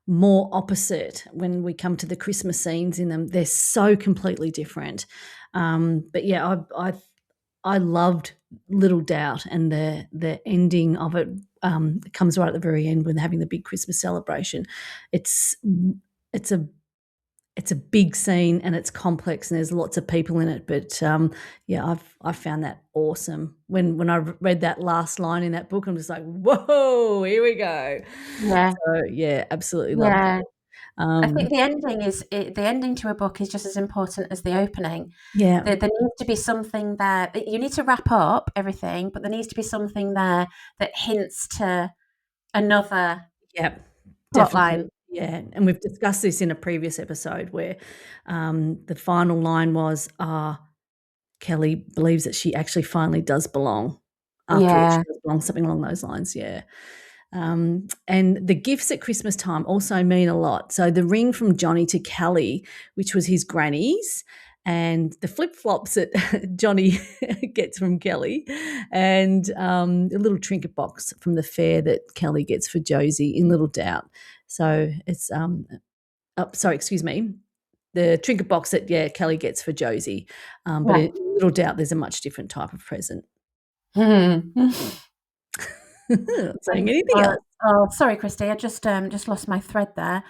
S1: more opposite when we come to the Christmas scenes in them. They're so completely different. But yeah, I loved Little Doubt, and the ending of it, it comes right at the very end when they're having the big Christmas celebration. It's it's a it's a big scene and it's complex and there's lots of people in it. But I found that awesome. When I read that last line in that book, I'm just like, whoa, here we go.
S2: Yeah.
S1: So absolutely loved
S2: Yeah.
S1: it.
S2: I think the ending to a book is just as important as the opening.
S1: Yeah,
S2: There needs to be something there. You need to wrap up everything, but there needs to be something there that hints to another
S1: yeah,
S2: plot
S1: definitely.
S2: line.
S1: Yeah, and we've discussed this in a previous episode where the final line was, Kelly believes that she actually finally does belong after all. She
S2: Yeah.
S1: does belong, something along those lines, yeah. And the gifts at Christmas time also mean a lot. So the ring from Johnny to Kelly, which was his granny's, and the flip-flops that Johnny gets from Kelly, and a little trinket box from the fair that Kelly gets for Josie in Little Doubt. So it's sorry, excuse me. The trinket box that Kelly gets for Josie, but
S2: Yeah.
S1: in Little Doubt, there's a much different type of present. Not saying anything else.
S2: Sorry, Christy. I just lost my thread there.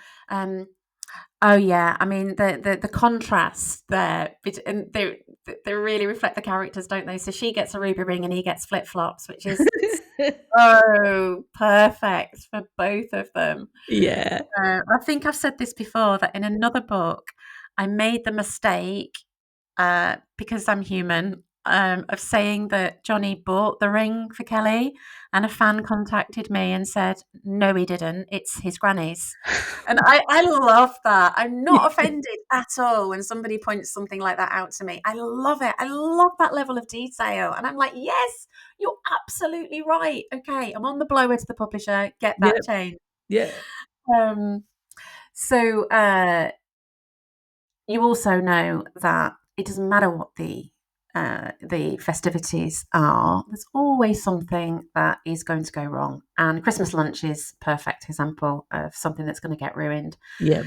S2: Oh yeah, I mean the contrast there, and they really reflect the characters, don't they? So she gets a ruby ring and he gets flip flops, which is so perfect for both of them.
S1: Yeah.
S2: I think I've said this before that in another book, I made the mistake because I'm human, of saying that Johnny bought the ring for Kelly, and a fan contacted me and said, "No, he didn't. It's his granny's." And I love that. I'm not offended at all when somebody points something like that out to me. I love it. I love that level of detail. And I'm like, yes, you're absolutely right. Okay, I'm on the blower to the publisher. Get that
S1: Yep.
S2: changed.
S1: Yeah.
S2: Um, so you also know that it doesn't matter what the festivities are. There's always something that is going to go wrong, and Christmas lunch is a perfect example of something that's going to get ruined.
S1: Yeah.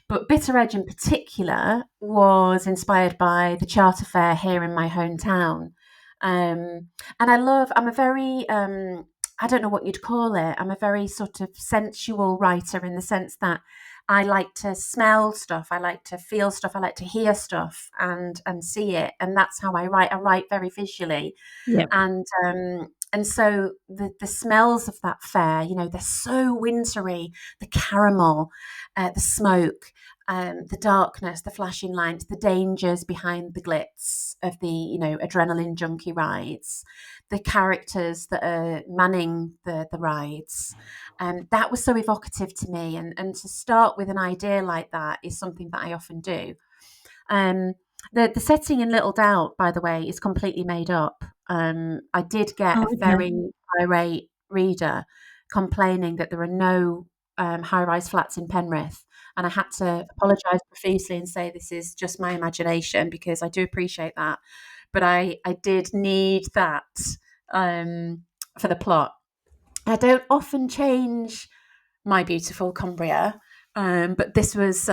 S2: But Bitter Edge in particular was inspired by the Charter Fair here in my hometown, and I'm a very I don't know what you'd call it. I'm a very sort of sensual writer in the sense that I like to smell stuff, I like to feel stuff, I like to hear stuff and see it, and that's how I write. I write very visually,
S1: Yep.
S2: and so the smells of that fair, they're so wintry. The caramel, the smoke, the darkness, the flashing lights, the dangers behind the glitz of the adrenaline junkie rides, the characters that are manning the rides. That was so evocative to me, and to start with an idea like that is something that I often do. The setting in Little Doubt, by the way, is completely made up. I did get
S1: Oh,
S2: a
S1: okay.
S2: very irate reader complaining that there are no high-rise flats in Penrith, and I had to apologise profusely and say this is just my imagination, because I do appreciate that, but I did need that for the plot. I don't often change my beautiful Cumbria, but this was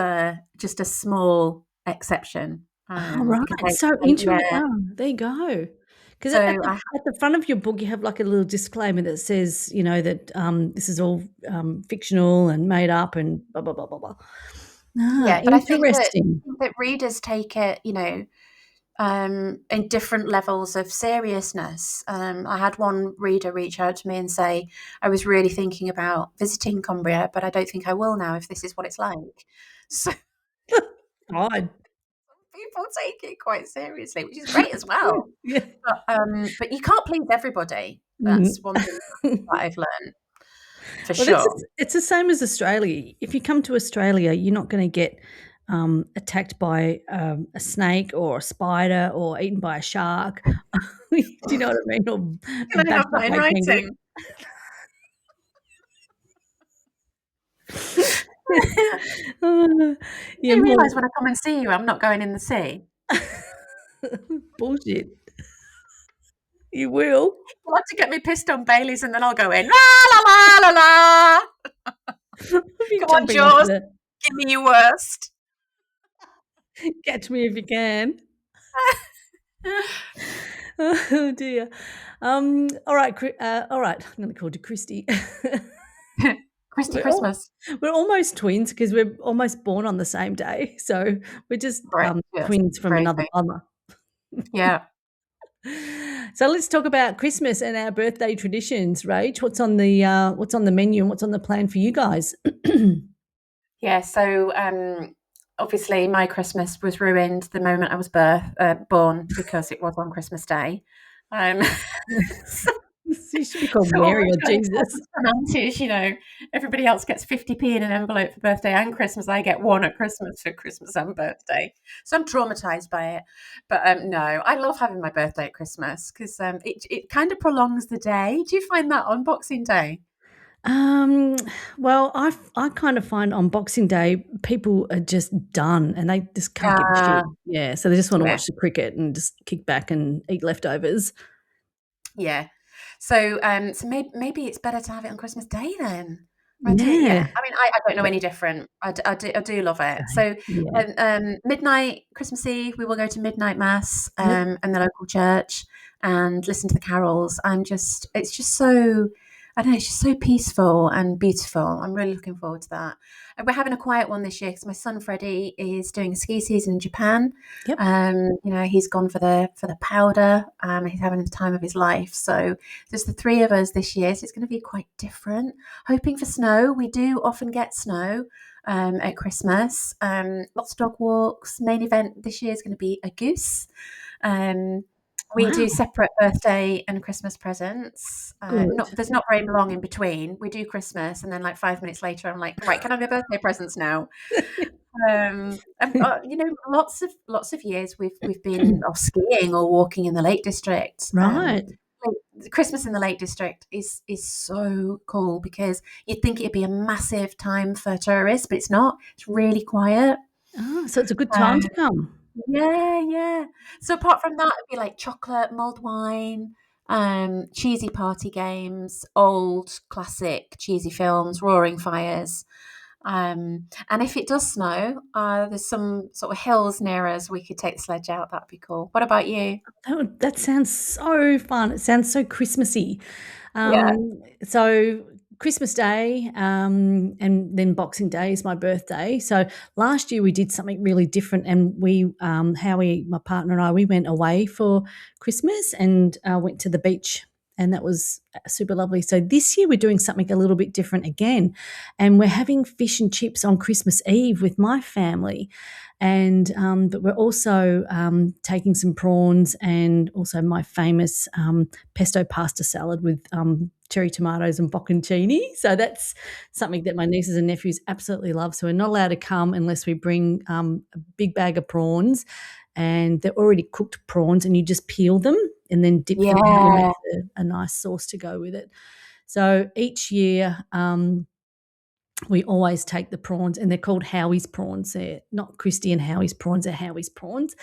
S2: just a small exception.
S1: Oh, right.
S2: Because
S1: So interesting. Oh, there you go. Because
S2: so
S1: at the front of your book, you have like a little disclaimer that says, that this is all fictional and made up and blah, blah, blah, blah, blah. Ah,
S2: but I think that
S1: interesting.
S2: readers take it, in different levels of seriousness. I had one reader reach out to me and say, I was really thinking about visiting Cumbria, but I don't think I will now if this is what it's like. So
S1: God.
S2: people take it quite seriously, which is great as well.
S1: Yeah.
S2: But you can't please everybody.
S1: Mhm.
S2: That's one thing that I've learned for
S1: Well,
S2: sure.
S1: it's the same as Australia. If you come to Australia, you're not going to get attacked by a snake or a spider or eaten by a shark. Do you know what I mean? Or
S2: Can I have
S1: bashed up
S2: that in
S1: by a kangaroo.
S2: writing?
S1: Yeah,
S2: You
S1: more
S2: realise when I come and see you, I'm not going in the sea.
S1: bullshit. You will.
S2: You'll have to get me pissed on Baileys, and then I'll go in. La la la la la.
S1: Be
S2: Come on,
S1: jumping off
S2: Jaws.
S1: the
S2: Give me your worst.
S1: catch me if you can. Oh dear. All right. I'm going to call you Christy.
S2: Christmas.
S1: We're almost twins because we're almost born on the same day. So we're just
S2: Right. Yes.
S1: twins from another
S2: Crazy.
S1: mother.
S2: Yeah.
S1: So let's talk about Christmas and our birthday traditions, Rach. What's on the menu and what's on the plan for you guys?
S2: Yeah. So obviously my Christmas was ruined the moment I was born because it was on Christmas Day. So
S1: You should be called
S2: So what
S1: Mary
S2: we're
S1: or
S2: trying to
S1: Jesus.
S2: pronounce is, everybody else gets 50p in an envelope for birthday and Christmas. I get one at Christmas for Christmas and birthday. So I'm traumatized by it. But no, I love having my birthday at Christmas because it kind of prolongs the day. Do you find that on Boxing Day?
S1: Well, I kind of find on Boxing Day people are just done and they just can't give a shit.
S2: Uh,
S1: Yeah, so they just want to
S2: yeah.
S1: watch the cricket and just kick back and eat leftovers.
S2: Yeah. So maybe it's better to have it on Christmas Day then.
S1: Yeah.
S2: I mean, I don't know
S1: Yeah.
S2: any different. I do love it. So
S1: Yeah.
S2: midnight Christmas Eve, we will go to midnight mass
S1: Yep.
S2: in the local church and listen to the carols. It's just so, I don't know, it's just so peaceful and beautiful. I'm really looking forward to that. And we're having a quiet one this year because my son Freddie is doing a ski season in Japan.
S1: Yep.
S2: He's gone for the powder. He's having the time of his life. So there's the three of us this year. So it's going to be quite different. Hoping for snow. We do often get snow at Christmas. Lots of dog walks. Main event this year is going to be a goose. We do
S1: Wow.
S2: separate birthday and Christmas presents.
S1: Good.
S2: There's not very long in between. We do Christmas, and then like 5 minutes later, I'm like, right, can I have my birthday presents now? Lots of years we've been off skiing or walking in the Lake District.
S1: Right.
S2: Christmas in the Lake District is so cool because you'd think it'd be a massive time for tourists, but it's not. It's really quiet.
S1: So it's a good time
S2: Um,
S1: to come.
S2: yeah. So apart from that, it'd be like chocolate, mulled wine, cheesy party games, old classic cheesy films, roaring fires. And if it does snow, there's some sort of hills near us. We could take the sledge out. That'd be cool. What about you?
S1: That sounds so fun. It sounds so Christmassy.
S2: Yeah.
S1: So Christmas Day, and then Boxing Day is my birthday. So last year we did something really different, and Howie, my partner and I, we went away for Christmas and went to the beach, and that was super lovely. So this year we're doing something a little bit different again, and we're having fish and chips on Christmas Eve with my family. And but we're also taking some prawns and also my famous pesto pasta salad with cherry tomatoes and bocconcini. So that's something that my nieces and nephews absolutely love. So we're not allowed to come unless we bring a big bag of prawns, and they're already cooked prawns, and you just peel them and then dip them
S2: Yeah.
S1: with a nice sauce to go with it. So each year we always take the prawns, and they're called Howie's prawns. They're not Christy and Howie's prawns, they're Howie's prawns.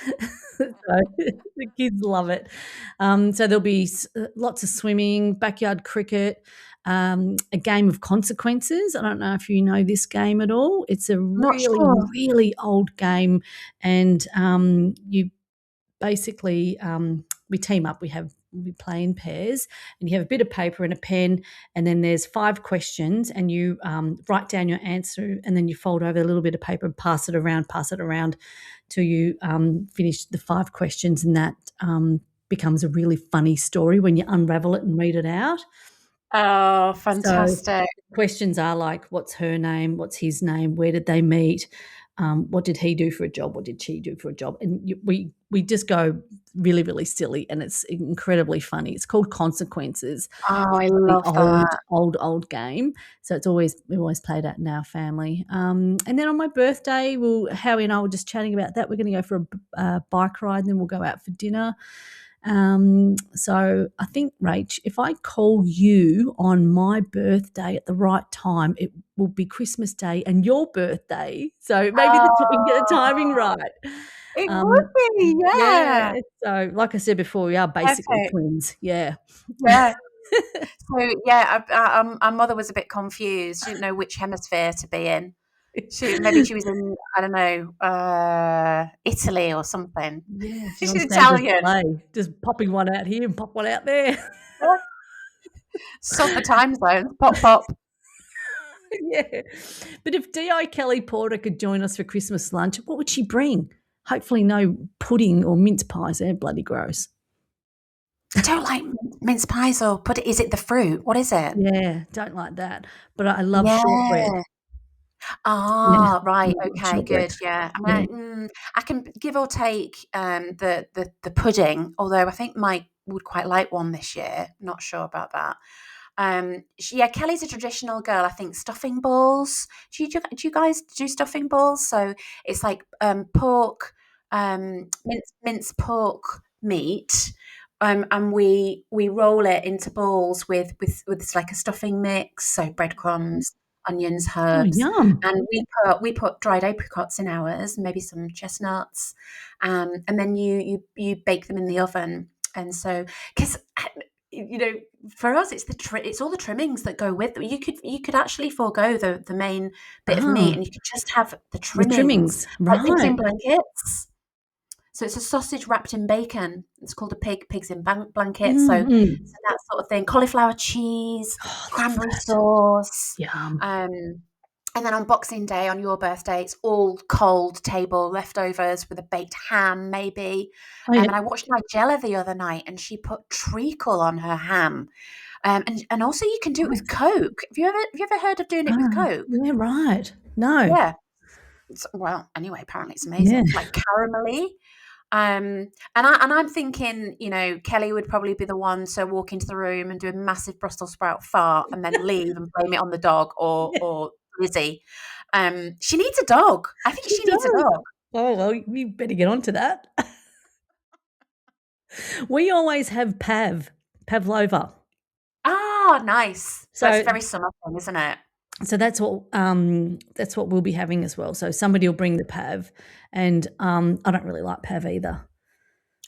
S1: So the kids love it. So there'll be lots of swimming, backyard cricket, a game of consequences. I don't know if you know this game at all. It's a
S2: Not
S1: really,
S2: sure.
S1: really old game, and you basically we team up. We play in pairs, and you have a bit of paper and a pen, and then there's 5 questions, and you write down your answer, and then you fold over a little bit of paper and pass it around till you finish the 5 questions, and that becomes a really funny story when you unravel it and read it out.
S2: Oh,
S1: So
S2: fantastic.
S1: questions are like, what's her name? What's his name? Where did they meet? What did he do for a job? What did she do for a job? And we just go really, really silly, and it's incredibly funny. It's called Consequences.
S2: Oh, I
S1: It's the
S2: love that.
S1: old game. So we always play that in our family. And then on my birthday, Howie and I were just chatting about that. We're going to go for a bike ride, and then we'll go out for dinner. So I think, Rach, if I call you on my birthday at the right time, it will be Christmas Day and your birthday. So maybe we can get the timing
S2: Oh,
S1: right.
S2: it would
S1: Um,
S2: be,
S1: yeah.
S2: yeah.
S1: So like I said before, we are basically
S2: Perfect.
S1: twins. Yeah.
S2: Yeah. So yeah, our mother was a bit confused. She didn't know which hemisphere to be in. Maybe she was in, I don't know, Italy or something.
S1: Yeah, she's
S2: She's
S1: on Santa's
S2: Italian.
S1: sleigh, just popping one out here and pop one out there.
S2: Sod the time zones. Pop, pop.
S1: Yeah. But if D.I. Kelly Porter could join us for Christmas lunch, what would she bring? Hopefully no pudding or mince pies. They're bloody gross.
S2: I don't like mince pies or put. Is it the fruit? What is it?
S1: Yeah, don't like that. But I love shortbread.
S2: Yeah.
S1: Yeah,
S2: Ah, right.
S1: love
S2: Okay,
S1: shortbread.
S2: good. Yeah.
S1: Yeah.
S2: I can give or take the pudding, although I think Mike would quite like one this year. Not sure about that. Yeah, Kelly's a traditional girl. I think stuffing balls. Do you guys do stuffing balls? So it's like pork, minced pork meat, and we roll it into balls with like a stuffing mix. So breadcrumbs, onions,
S1: Oh,
S2: herbs,
S1: yum.
S2: and we put dried apricots in ours, maybe some chestnuts, and then you bake them in the oven. And so, because for us, it's all the trimmings that go with them. You could actually forego the main bit of meat,
S1: Ah,
S2: and you could just have the
S1: the
S2: trimmings,
S1: trimmings.
S2: like pigs
S1: Right.
S2: in blankets. So it's a sausage wrapped in bacon. It's called a pigs in blanket. So
S1: Mm-mm.
S2: that sort of thing. Cauliflower cheese,
S1: Oh, love
S2: cranberry
S1: that.
S2: sauce.
S1: Yum.
S2: And then on Boxing Day, on your birthday, it's all cold table leftovers with a baked ham, maybe.
S1: Oh, yeah.
S2: And I watched Nigella the other night, and she put treacle on her ham. And also you can do it with
S1: Nice.
S2: Coke. Have you ever heard of doing it with
S1: Ah,
S2: Coke?
S1: yeah, right. No.
S2: Yeah. Well, anyway, apparently it's
S1: Yeah.
S2: amazing, like caramelly. And I'm thinking, Kelly would probably be the one to walk into the room and do a massive Brussels sprout fart and then leave and blame it on the dog or
S1: Yeah,
S2: or Lizzie. She needs a dog. I think
S1: she
S2: she needs a
S1: does.
S2: dog.
S1: Oh, well, you better get on to that. We always have pavlova.
S2: Ah, nice. That's a
S1: So
S2: very summer thing, isn't it?
S1: so that's what we'll be having as well. So somebody will bring the pav, and, I don't really like pav either.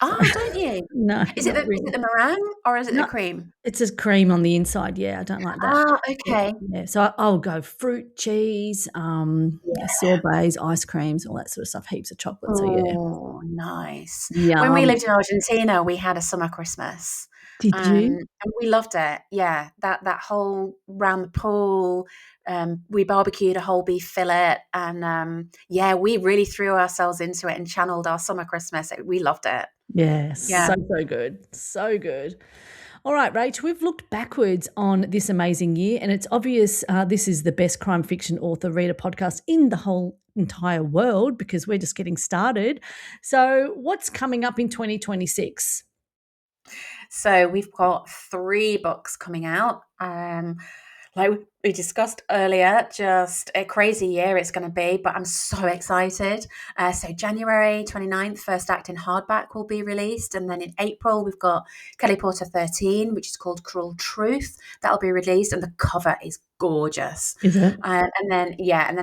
S1: So
S2: Oh, don't you?
S1: no,
S2: Is it
S1: not
S2: the
S1: really.
S2: meringue or is it the
S1: No,
S2: cream?
S1: it's just cream on the inside, yeah, I don't like that.
S2: Ah,
S1: Yeah,
S2: okay.
S1: yeah, so I'll go fruit, cheese, sorbets, ice creams, all that sort of stuff, heaps of chocolate, so yeah.
S2: Oh, nice. When we
S1: Yum.
S2: lived in Argentina, we had a summer Christmas,
S1: Did you?
S2: and we loved it. Yeah, that whole round the pool, we barbecued a whole beef fillet, and yeah, we really threw ourselves into it and channeled our summer Christmas. We loved it.
S1: Yeah,
S2: Yeah.
S1: so good, so good. All right, Rach, we've looked backwards on this amazing year, and it's obvious this is the best crime fiction author reader podcast in the whole entire world because we're just getting started. So, what's coming up in 2026?
S2: So we've got 3 books coming out. Like we discussed earlier, just a crazy year it's going to be, but I'm so excited. So January 29th, first act in hardback will be released. And then in April, we've got Kelly Porter 13, which is called Cruel Truth. That'll be released. And the cover is gorgeous.
S1: Is it?
S2: And then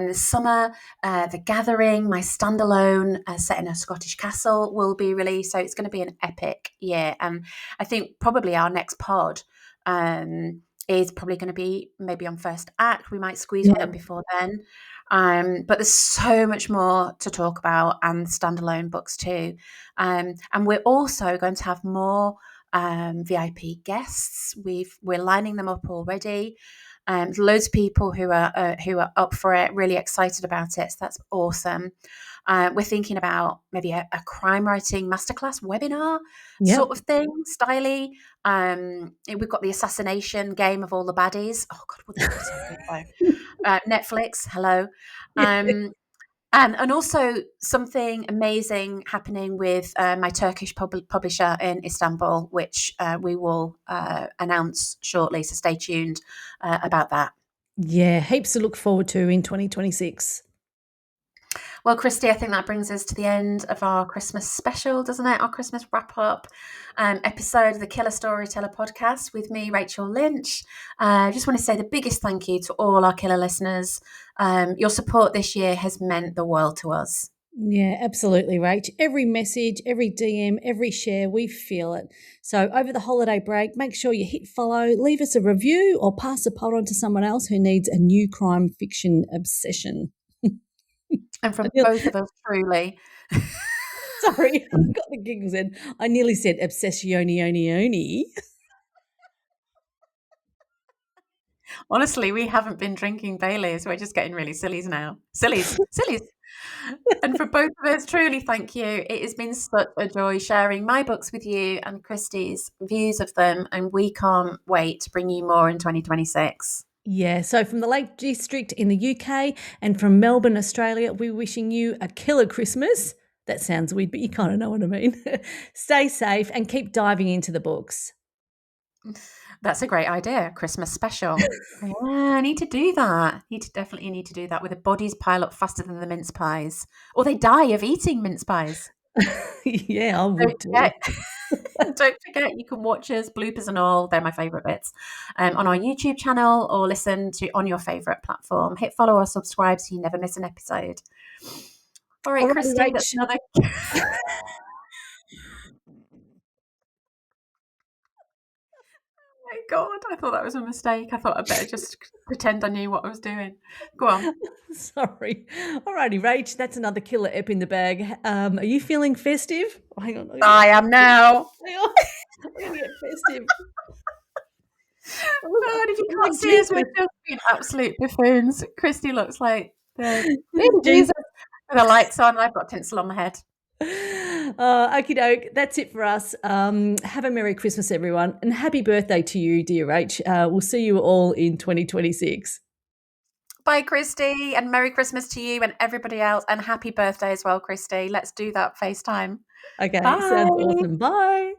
S2: this summer, The Gathering, my standalone set in a Scottish castle, will be released. So it's going to be an epic year. And I think probably our next pod is probably going to be maybe on first act. We might squeeze one
S1: Yeah.
S2: in before then. But there's so much more to talk about and standalone books too. And we're also going to have more VIP guests. We're lining them up already. Loads of people who are up for it, really excited about it. So that's awesome. We're thinking about maybe a crime writing masterclass webinar
S1: Yep.
S2: sort of thing, styly. We've got the assassination game of all the baddies. Oh God, would that be so good though? Netflix, hello.
S1: Yeah.
S2: And also something amazing happening with my Turkish publisher in Istanbul, which we will announce shortly. So stay tuned about that.
S1: Yeah, heaps to look forward to in 2026.
S2: Well, Christy, I think that brings us to the end of our Christmas special, doesn't it? Our Christmas wrap up episode of the Killer Storyteller Podcast with me, Rachel Lynch. I just want to say the biggest thank you to all our killer listeners. Your support this year has meant the world to us.
S1: Yeah, absolutely, Rach. Every message, every DM, every share, we feel it. So over the holiday break, make sure you hit follow, leave us a review, or pass the pod on to someone else who needs a new crime fiction obsession.
S2: And from
S1: I
S2: both of us, truly.
S1: Sorry, I've got the giggles in. I nearly said obsessioni.
S2: Honestly, we haven't been drinking Baileys. We're just getting really sillies now. Sillies. And for both of us, truly thank you. It has been such a joy sharing my books with you and Christy's views of them. And we can't wait to bring you more in 2026.
S1: Yeah, so from the Lake District in the UK and from Melbourne, Australia, we're wishing you a killer Christmas. That sounds weird, but you kind of know what I mean. Stay safe and keep diving into the books.
S2: That's a great idea. Christmas special. Yeah, I need to do that. Definitely need to do that, where the bodies pile up faster than the mince pies, or they die of eating mince pies.
S1: Yeah, I
S2: Don't
S1: would too.
S2: forget, don't forget, you can watch us, bloopers and all. They're my favourite bits. On our YouTube channel, or listen to on your favourite platform. Hit follow or subscribe so you never miss an episode. All right,
S1: All right,
S2: Christy, that's
S1: Rach.
S2: another. My God, I thought that was a mistake. I thought I'd better just pretend I knew what I was doing. Go on.
S1: Sorry. Alrighty, Rach, that's another killer ep in the bag. Are you feeling festive? Oh, hang on.
S2: I am now.
S1: Hang on. I'm going to get festive.
S2: God, if you
S1: I'm
S2: can't
S1: like
S2: see us, we're
S1: Jesus.
S2: just being absolute buffoons. Christy looks like the baby Jesus with the lights on. I've got tinsel on my head.
S1: Okie doke. That's it for us. Have a Merry Christmas, everyone, and happy birthday to you, dear Rach. We'll see you all in 2026.
S2: Bye, Christy, and Merry Christmas to you and everybody else, and happy birthday as well, Christy. Let's do that FaceTime.
S1: Okay,
S2: Bye.
S1: sounds awesome. Bye.